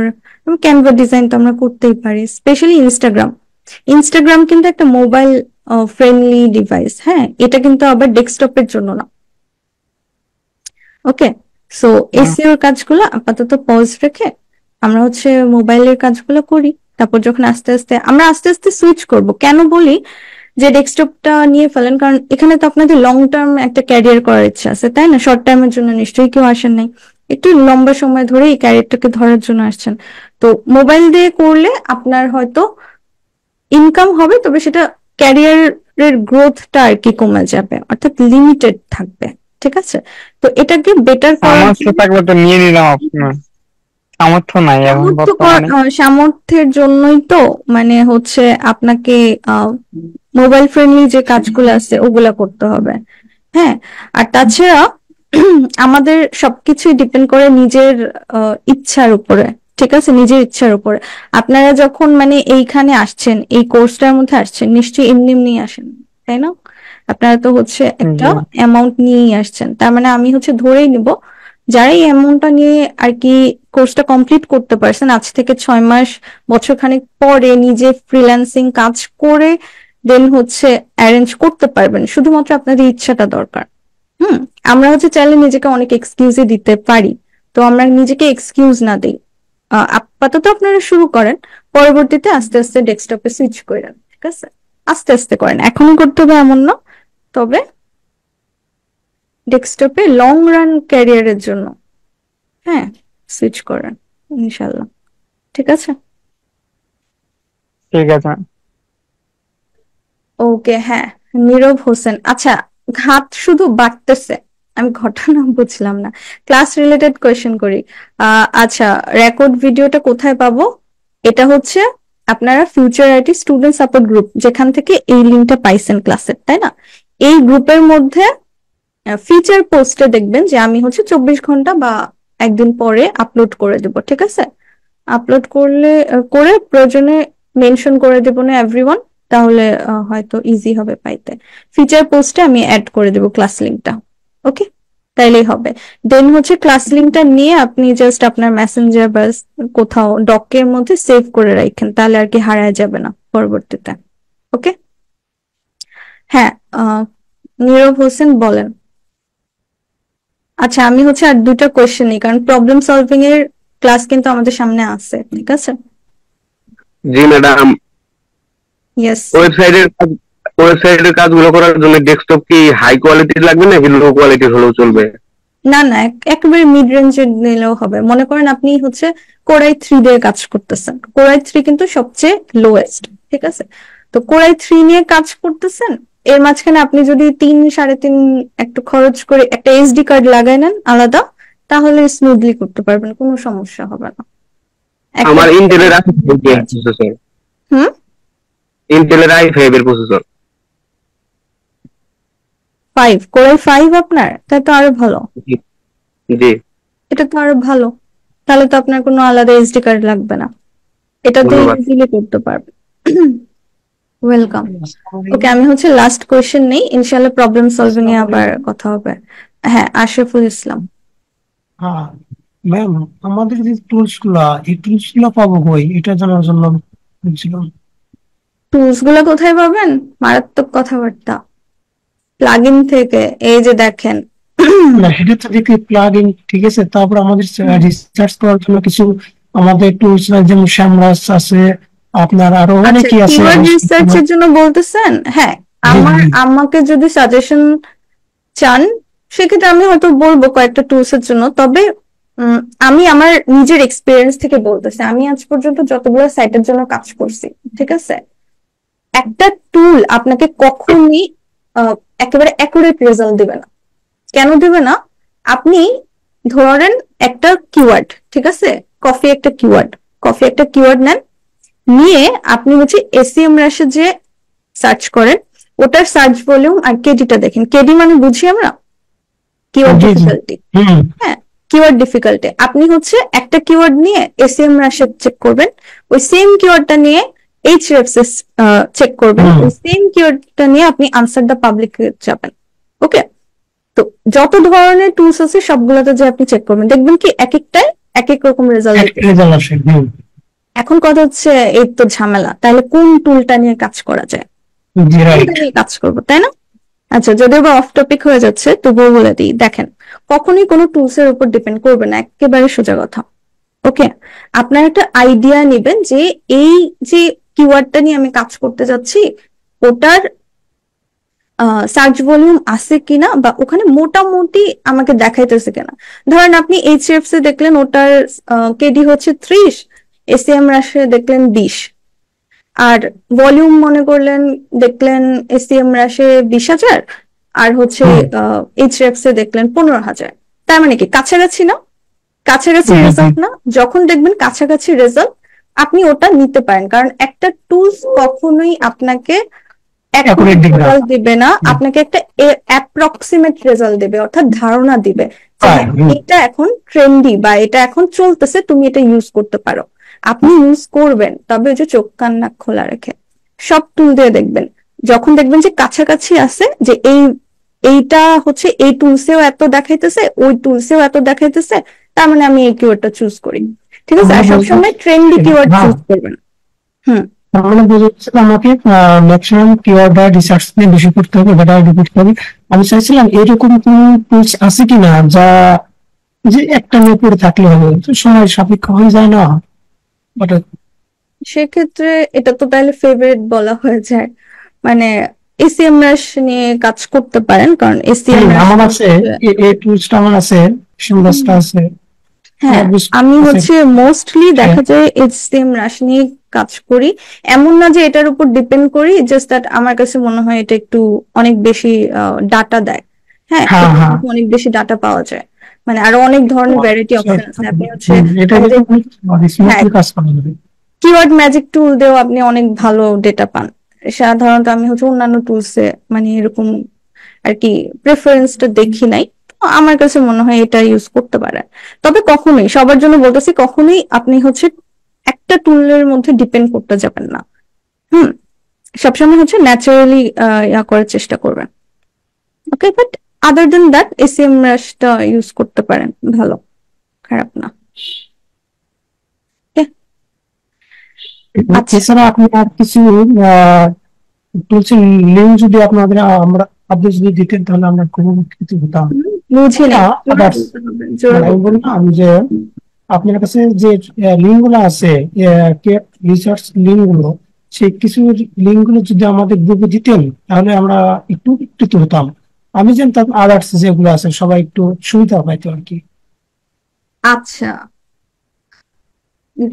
ক্যানভা ডিজাইন তো আমরা করতেই পারি। স্পেশালি ইনস্টাগ্রাম কিন্তু একটা মোবাইল ফ্রেন্ডলি ডিভাইস। হ্যাঁ, এটা কিন্তু আবার ডেস্কটপের জন্য না। ওকে, সো এসইওর কাজগুলো আপাতত পজ রেখে আমরা হচ্ছে মোবাইলের কাজগুলো করি। তারপর যখন আস্তে আস্তে সুইচ করব। কেন বলি যে ডেস্কটপটা নিয়ে ফেলেন, কারণ এখানে তো আপনাদের লং টার্ম একটা ক্যারিয়ার করার ইচ্ছা আছে, তাই না? শর্ট টার্মের জন্য নিশ্চয়ই কেউ আসেন নাই, একটু লম্বা সময় ধরে এই ক্যারিয়ারটাকে ধরার জন্য আসছেন। তো মোবাইল দিয়ে করলে আপনার হয়তো ইনকাম হবে, তবে সেটা ক্যারিয়ার সফটওয়্যার গ্রোথটা আর কি কমে যাবে, অর্থাৎ লিমিটেড থাকবে। ঠিক আছে, তো এটাকে বেটার করার সামর্থ্য থাকলে তো নিয়ে নিলাম আপনার, সামর্থ্য নাই এখন বর্তমানে। সামর্থ্যের জন্যই তো মানে হচ্ছে আপনাকে মোবাইল ফ্রেন্ডলি যে কাজগুলো আছে ওগুলা করতে হবে। হ্যাঁ, আর তাছাড়া আমাদের সবকিছুই ডিপেন্ড করে নিজের ইচ্ছার উপরে। ঠিক আছে, নিজের ইচ্ছার উপরে। আপনারা যখন মানে এইখানে আসছেন, এই কোর্সটার মধ্যে আসছেন, নিশ্চয়ই এমনি এমনি আসেন, তাই না? আপনারা তো হচ্ছে একটা অ্যামাউন্ট নিয়েই আসছেন, তার মানে আমি হচ্ছে ধরেই নিব যারা এই অ্যামাউন্টটা নিয়ে আর কি কোর্সটা কমপ্লিট করতে পারছেন, আজ থেকে 6 মাস বছরখানেক পরে নিজে ফ্রিল্যান্সিং কাজ করে দেন হচ্ছে অ্যারেঞ্জ করতে পারবেন, শুধুমাত্র আপনাদের ইচ্ছাটা দরকার। আমরা হচ্ছে চাইলে নিজেকে অনেক এক্সকিউজে দিতে পারি, তো আমরা নিজেকে এক্সকিউজ না দিই। আপাতত আপনারা শুরু করেন, পরবর্তীতে আস্তে আস্তে ডেস্কটপে সুইচ করেন। ঠিক আছে, আস্তে আস্তে করেন, এখনই করতে হবে এমন না, তবে ডেস্কটপে লং রান ক্যারিয়ারের জন্য হ্যাঁ সুইচ করেন ইনশাল্লাহ। ঠিক আছে, ঠিক আছে। ওকে। হ্যাঁ, নীরব হোসেন, আচ্ছা ঘাত শুধু বাড়তেছে, আমি ঘটনা বুঝলাম না, ক্লাস রিলেটেড কোয়েশ্চেন করি। আচ্ছা, রেকর্ড ভিডিওটা কোথায় পাবো? এটা হচ্ছে আপনারা future IT student support group, যেখান থেকে এই লিঙ্কটা পাইছেন ক্লাসের, তাই না? এই গ্রুপের মধ্যে ফিচার পোস্টে দেখবেন যে আমি হচ্ছে 24 ঘন্টা বা একদিন পরে আপলোড করে দেব। ঠিক আছে, আপলোড করে প্রয়োজনে মেনশন করে দেবো না এভরিওয়ান, তাহলে হয়তো ইজি হবে পাইতে। ফিচার পোস্টে আমি অ্যাড করে দেবো ক্লাস লিঙ্কটা, ওকে? তাইলেই হবে। দেন হচ্ছে ক্লাস লিঙ্কটা নিয়ে আপনি জাস্ট আপনার মেসেঞ্জার বা কোথাও ডকের মধ্যে সেভ করে রাখেন, তাহলে আর কি হারায় যাবে না পরবর্তীতে। ওকে, হ্যাঁ। নীরব হোসেন বলেন। আচ্ছা, আমি হচ্ছে আর 2টা কোয়েশ্চেন নিই, কারণ প্রবলেম সলভিং এর ক্লাস কিন্তু আমাদের সামনে আছে। ঠিক আছে, জি ম্যাডাম, ইয়েস। ওয়েবসাইটের কাজগুলো করার জন্য ডেস্কটপ কি হাই কোয়ালিটির লাগবে নাকি লো কোয়ালিটির হলেও চলবে? না না, একেবারে মিড রেঞ্জের নিলেও হবে। মনে করেন আপনি হচ্ছে কোরাই 3 দিয়ে কাজ করতেছেন, কোরাই 3 কিন্তু সবচেয়ে লোয়েস্ট। ঠিক আছে, তো কোরাই 3 নিয়ে কাজ করতেছেন, এর মাঝখানে আপনি যদি 3-3.5 একটু খরচ করে একটা এসডি কার্ড লাগাই নেন আলাদা, তাহলে স্মুথলি করতে পারবেন, কোনো সমস্যা হবে না। আমার ইন্টেলের প্রসেসর, হুম, ইন্টেলের i5 এর প্রসেসর। 5 কোরাই 5 আপনার, তাই তো আরো ভালো। জি, এটা তো আরো ভালো, তাহলে তো আপনার কোনো আলাদা এসডি কার্ড লাগবে না, এটা তো ধন্যবাদ। ইজিলি করতে পারবেন। ওয়েলকাম। ওকে, আমি হচ্ছে লাস্ট কোয়েশ্চেন নেই, ইনশাআল্লাহ প্রবলেম সলভিং এ আবার কথা হবে। হ্যাঁ, আশরাফুল ইসলাম। হ্যাঁ ম্যাম, আমাদের যে টুলস গুলা, এই টুলস গুলা পাবো কই, এটা জানার জন্য বলছিলাম। টুলস গুলো কোথায় পাবেন? মারাত্মক কথাবার্তা। প্লাগইন থেকে, এই যে দেখেন। না, এটা তো দেখি প্লাগ ইন, ঠিক আছে। তারপর আমাদের রিসার্চ করার জন্য কিছু আমাদের টুলস, যেমন শ্যামরাস আছে, আপনার আরো আচ্ছা, অনেকই আছে। কিওয়ার্ড রিসার্চের জন্য বলতেছেন? হ্যাঁ, আমাকে যদি সাজেশন চান সেক্ষেত্রে আমি হয়তো বলবো কয়েকটা টুলস এর জন্য, তবে আমি আমার নিজের এক্সপিরিয়েন্স থেকে বলতেছি, আমি আজ পর্যন্ত যতগুলো সাইটের জন্য কাজ করছি, ঠিক আছে, একটা টুল আপনাকে কখনই একেবারে অ্যাকুরেট রেজাল্ট দিবে না। কেন দিবে না? আপনি ধরেন একটা কিওয়ার্ড, ঠিক আছে, কফি একটা কিওয়ার্ড নেন, নিয়ে আপনি হচ্ছে এসইএম র্যাশে যে সার্চ করেন, ওটার সার্চ ভলিউম আর কেডিটা দেখেন। কেডি মানে বুঝি আমরা কিওয়ার্ড ডিফিকাল্টি। হ্যাঁ, কিওয়ার্ড ডিফিকাল্টি। আপনি হচ্ছে একটা কিওয়ার্ড নিয়ে এসইএম র্যাশে চেক করবেন, ওই সেম কিওয়ার্ডটা নিয়ে এইচরেফসিস চেক করবেন, ওই সেম কিওয়ার্ডটা নিয়ে আপনি আনসার দ্য পাবলিক যাবেন। ওকে, তো যত ধরনের টুলস আছে সবগুলোতে যে আপনি চেক করবেন, দেখবেন কি এক একটাই এক এক রকম রেজাল্ট আসে। এখন কথা হচ্ছে এই তো ঝামেলা, তাহলে কোন টুলটা নিয়ে কাজ করা যায়, কাজ করবো, তাই না? আচ্ছা, যদিও বা অফ টপিক হয়ে যাচ্ছে তবুও বলে দিই, দেখেন কখনোই কোনো টুলস এর উপর ডিপেন্ড করবে না, একেবারে সোজা কথা। ওকে, আপনার একটা আইডিয়া নেবেন যে এই যে কিওয়ার্ডটা নিয়ে আমি কাজ করতে যাচ্ছি ওটার সার্চ ভলিউম আছে কিনা, বা ওখানে মোটামুটি আমাকে দেখাইতেছে কিনা। ধরেন আপনি এইচএফস এ দেখলেন ওটার কেডি হচ্ছে 30, এসিএম রাশে দেখলেন 20, আর ভলিউম মনে করলেন দেখলেন এসিএম র্যাশে 20,000 আর হচ্ছে এইচরেক্সে দেখলেন 15,000, তার মানে কি কাছাকাছি না? কাছাকাছি রেজাল্ট না? যখন দেখবেন কাছাকাছি রেজাল্ট আপনি ওটা নিতে পারেন, কারণ একটা টুলস কখনোই আপনাকে Accurate দিবে না। রেজাল্ট দিবে না, আপনাকে একটা অ্যাপ্রক্সিমেট রেজাল্ট দিবে, অর্থাৎ ধারণা দিবে যে এটা এখন ট্রেন্ডি বা এটা এখন চলতেছে, তুমি এটা ইউজ করতে পারো। আপনি ইউজ করবেন, তবে ওই যে চোখ কান নাক খোলা রেখে সব টুল দিয়ে দেখবেন। যখন দেখবেন যে কাছাকাছি আছে, যে এইটা হচ্ছে এই টুলসেও এত দেখাইতেছে, ওই টুলসেও এত দেখাইতেছে, তার মানে আমি এই কিওয়ার্ডটা চুজ করি, ঠিক আছে? আর সবসময় ট্রেন্ডি কিওয়ার্ড চুজ করবেন। তাহলে বুঝেছিলাম আমাকে ম্যাক্সিমাম কিওয়ার্ড রিসার্চ নিয়ে বেশি করতে হবে, ডাটা করতে হবে। আমি চাইছিলাম এরকম কোন টুলস আছে কিনা যা যে একটা নিয়ে পড়ে থাকলে হবে, তো সময় সাপেক্ষ হয়ে যায় না? ওটা সেক্ষেত্রে এটা তো তাহলে ফেভারিট বলা হয়ে যায়। মানে এসিএম র্যাশ নিয়ে কাজ করতে পারেন, কারণ এসিএম আমার আছে, এই টুলসটা আমার আছে, সিম্বাসটা আছে। হ্যাঁ, আমি হচ্ছে মোস্টলি দেখা যায় এসিএম র্যাশ নিয়ে কাজ করি। এমন না যে এটার উপর ডিপেন্ড করি, জাস্ট দ্যাট আমার কাছে মনে হয় এটা একটু অনেক বেশি ডাটা দেয়। হ্যাঁ, অনেক বেশি ডাটা পাওয়া যায়, মানে আরো অনেক ধরনের ভ্যারাইটি অপশন আছে। আপনি হচ্ছে কিওয়ার্ড ম্যাজিক টুল দিয়েও আপনি অনেক ভালো ডেটা পান। সাধারণত আমি হচ্ছে অন্যান্য টুলসে মানে এরকম আর কি প্রেফারেন্সটা দেখি নাই, আমার কাছে মনে হয় এটা ইউজ করতে পারে। তবে কখনোই, সবার জন্য বলতেছি, কখনোই আপনি হচ্ছে একটা টুলের মধ্যে ডিপেন্ড করতে যাবেন না। সবসময় হচ্ছে ন্যাচারালি ইয়া করার চেষ্টা করবেন। Okay, but other than that ACM র্যাশটা ইউজ করতে পারেন, ভালো, খারাপ না। এছাড়া আপনি আর কিছু টুলসের লিঙ্ক যদি আপনাদের আপনি যদি দিতেন তাহলে আমরা খুব উপকৃত হতাম। আমি বললাম যে আপনার কাছে যে লিঙ্ক গুলো আছে, রিসার্চ লিঙ্ক গুলো, সেই কিছু লিঙ্ক গুলো যদি আমাদের গ্রুপে দিতেন তাহলে আমরা একটু উপকৃত হতাম। আমি জানতাম আদার্স যেগুলো আছে সবাই একটু সুবিধা পাইতো আর কি। আচ্ছা,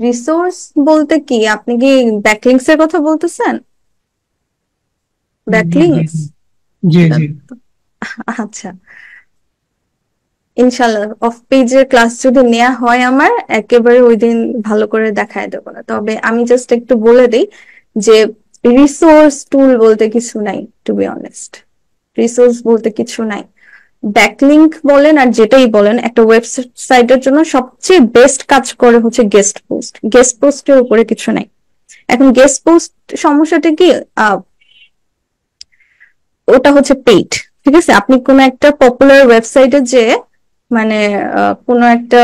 রিসোর্স বলতে কি আপনি কি ব্যাকলিংকস এর কথা বলতেছেন? ব্যাকলিংকস, জি জি। আচ্ছা, ইনশাআল্লাহ অফ পেজের ক্লাস যদি নেওয়া হয় আমার, একেবারে ওই দিন ভালো করে দেখায় দেবো না। তবে আমি জাস্ট একটু বলে দিই যে রিসোর্স টুল বলতে কিছু নাই, টু বি অনেস্ট। রিসোর্স বলতে কিছু নাই। ব্যাকলিংক বলেন আর যেটাই বলেন, একটা ওয়েবসাইটের জন্য সবচেয়ে বেস্ট কাজ করে হচ্ছে গেস্ট পোস্ট। গেস্ট পোস্টের উপরে কিছু নাই। এখন গেস্ট পোস্ট সমস্যাটা কি, ওটা হচ্ছে পেইড, ঠিক আছে? আপনি কোন একটা পপুলার ওয়েবসাইটে যে মানে কোনো একটা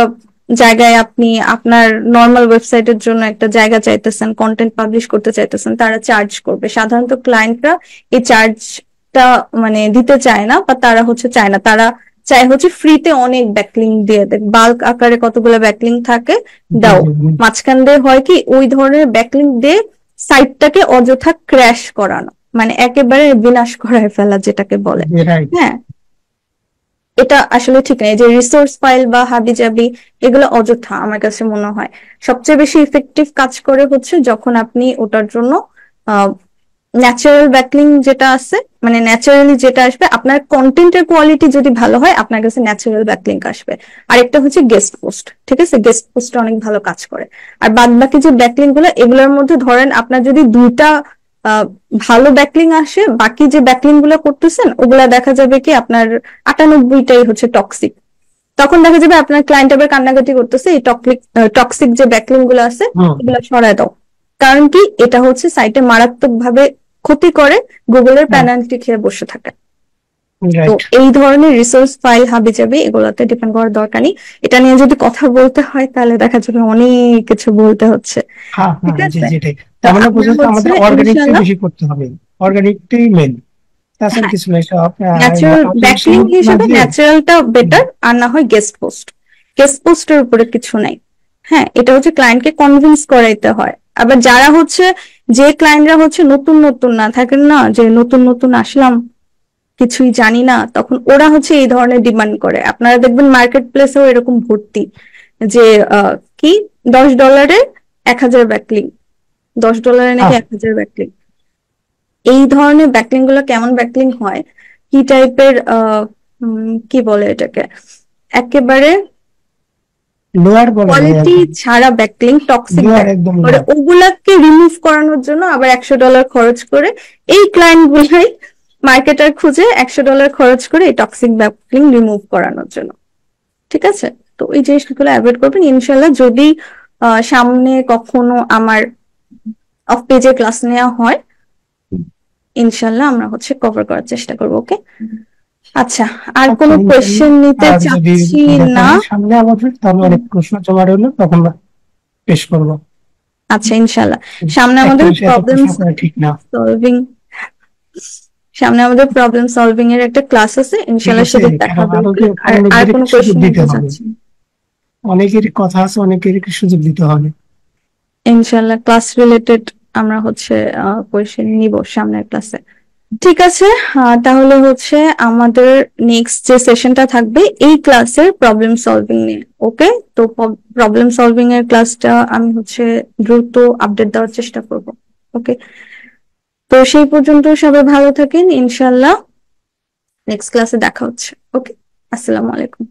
জায়গায় আপনি আপনার নর্মাল ওয়েবসাইটের জন্য একটা জায়গা চাইতেছেন, কন্টেন্ট পাবলিশ করতে চাইতেছেন, তারা চার্জ করবে। সাধারণত ক্লায়েন্টরা এই চার্জটা মানে দিতে চায় না, বা তারা হচ্ছে চায় না, তারা চায় হচ্ছে ফ্রিতে অনেক ব্যাকলিং দিয়ে দেয়, বাল্ক আকারে কতগুলো ব্যাকলিং থাকে দাও। মাঝখান দিয়ে হয় কি, ওই ধরনের ব্যাকলিং দিয়ে সাইটটাকে অযথা ক্র্যাশ করানো, মানে একেবারে বিনাশ করায় ফেলা যেটাকে বলে। হ্যাঁ, এটা আসলে ঠিক নাই। যে রিসোর্স ফাইল বা হাবিজাবি এগুলো অযথা আমার কাছে মনে হয়। সবচেয়ে বেশি ইফেক্টিভ কাজ করে হচ্ছে যখন আপনি ওটার জন্য ন্যাচারাল ব্যাকলিং যেটা আছে, মানে ন্যাচারালি যেটা আসবে, আপনার কন্টেন্টের কোয়ালিটি যদি ভালো হয় আপনার কাছে ন্যাচারাল ব্যাকলিং আসবে। আরেকটা হচ্ছে গেস্ট পোস্ট, ঠিক আছে? গেস্ট পোস্ট অনেক ভালো কাজ করে। আর বাদ বাকি যে ব্যাকলিং গুলো, এগুলোর মধ্যে ধরেন আপনার যদি দুইটা ভালো ব্যাকলিং আসে, বাকি যে ব্যাকলিং গুলো করতেছেন ওগুলা দেখা যাবে কি আপনার 98টাই হচ্ছে টক্সিক। তখন দেখা যাবে আপনার ক্লায়েন্ট আবার কান্নাকাটি করতেছে, এই টক্সিক যে ব্যাকলিং গুলো আছে এগুলো সরায় দাও। কারণ কি, এটা হচ্ছে সাইটে মারাত্মক ভাবে ক্ষতি করে, গুগলের পেনাল্টি খেয়ে বসে থাকে। তো এই ধরনের রিসোর্স ফাইল হাবিজাবি এগুলোতে ডিপেন্ড করার দরকার নেই। এটা নিয়ে যদি কথা বলতে হয় তাহলে দেখা যাবে অনেক কিছু বলতে হচ্ছে, ঠিক আছে? তাহলে বুঝতে আমাদের অর্গানিকটাই বেশি করতে হবে, অর্গানিকটাই মেইন, তাছাড়া কিছু নাই। সব ন্যাচারাল ব্যাকলিং হিসেবে ন্যাচারালটা বেটার, আর না হয় গেস্ট পোস্ট। গেস্ট পোস্টের উপরে কিছু নাই। হ্যাঁ, এটা হচ্ছে ক্লায়েন্টকে কনভিন্স করাইতে হয়। আবার যারা হচ্ছে, যে ক্লায়েন্টরা হচ্ছে নতুন নতুন না থাকেন না, যে নতুন নতুন আসলাম কিছুই জানি না, তখন ওরা হচ্ছে এই ধরনের ডিমান্ড করে। আপনারা দেখবেন মার্কেট প্লেসেও এরকম ভর্তি, যে কি $10 1000 ব্যাকলিং, $10 নাকি 1000 ব্যাকলিং। এই ধরনের ব্যাকলিং গুলো কেমন ব্যাকলিং হয়, কি টাইপের কি বলে এটাকে, একেবারে লোয়ার বলে কোয়ালিটি ছাড়া ব্যাকলিং, টক্সিক একদম ওগুলাকে রিমুভ করানোর জন্য আবার $100 খরচ করে এই ক্লায়েন্ট গুলাই মার্কেটার খুঁজে $100 খরচ করে এই টক্সিক ব্যাকলিং রিমুভ করানোর জন্য। ঠিক আছে, তো এই জিনিসগুলো অ্যাভয়েড করবেন ইনশাল্লাহ। যদি সামনে কখনো আমার অফ পেজে ক্লাস নেওয়া হয় ইনশাল্লাহ আমরা কভার করার চেষ্টা করবো। ওকে, আচ্ছা, আর কোনো কোয়েশ্চেন নিতে চাচ্ছি না। সামনে আমাদের তাহলে অনেক প্রশ্ন জমা রইলো, তখন পেশ করবো। আচ্ছা, ইনশাল্লাহ সামনে আমাদের প্রবলেম সলভিং এর একটা ক্লাস আছে, ইনশাল্লাহ সেটা দেখা হবে। আর কোনো কোয়েশ্চেন নিতে চাচ্ছি? অনেকেরই কথা আছে, অনেকেরই সুযোগ দিতে হবে। ইনশাল্লাহ ক্লাস রিলেটেড আমরা কোয়েশ্চেন নিব সামনের ক্লাসে। ঠিক আছে, তাহলে আমাদের নেক্সট যে সেশনটা থাকবে এই ক্লাসের প্রবলেম সলভিং নিয়ে। ওকে, তো প্রবলেম সলভিং এর ক্লাসটা আমি দ্রুত আপডেট দেওয়ার চেষ্টা করব। ওকে, তো সেই পর্যন্ত সবাই ভালো থাকেন, ইনশাল্লাহ নেক্সট ক্লাসে দেখা হচ্ছে। ওকে, আসসালামু আলাইকুম।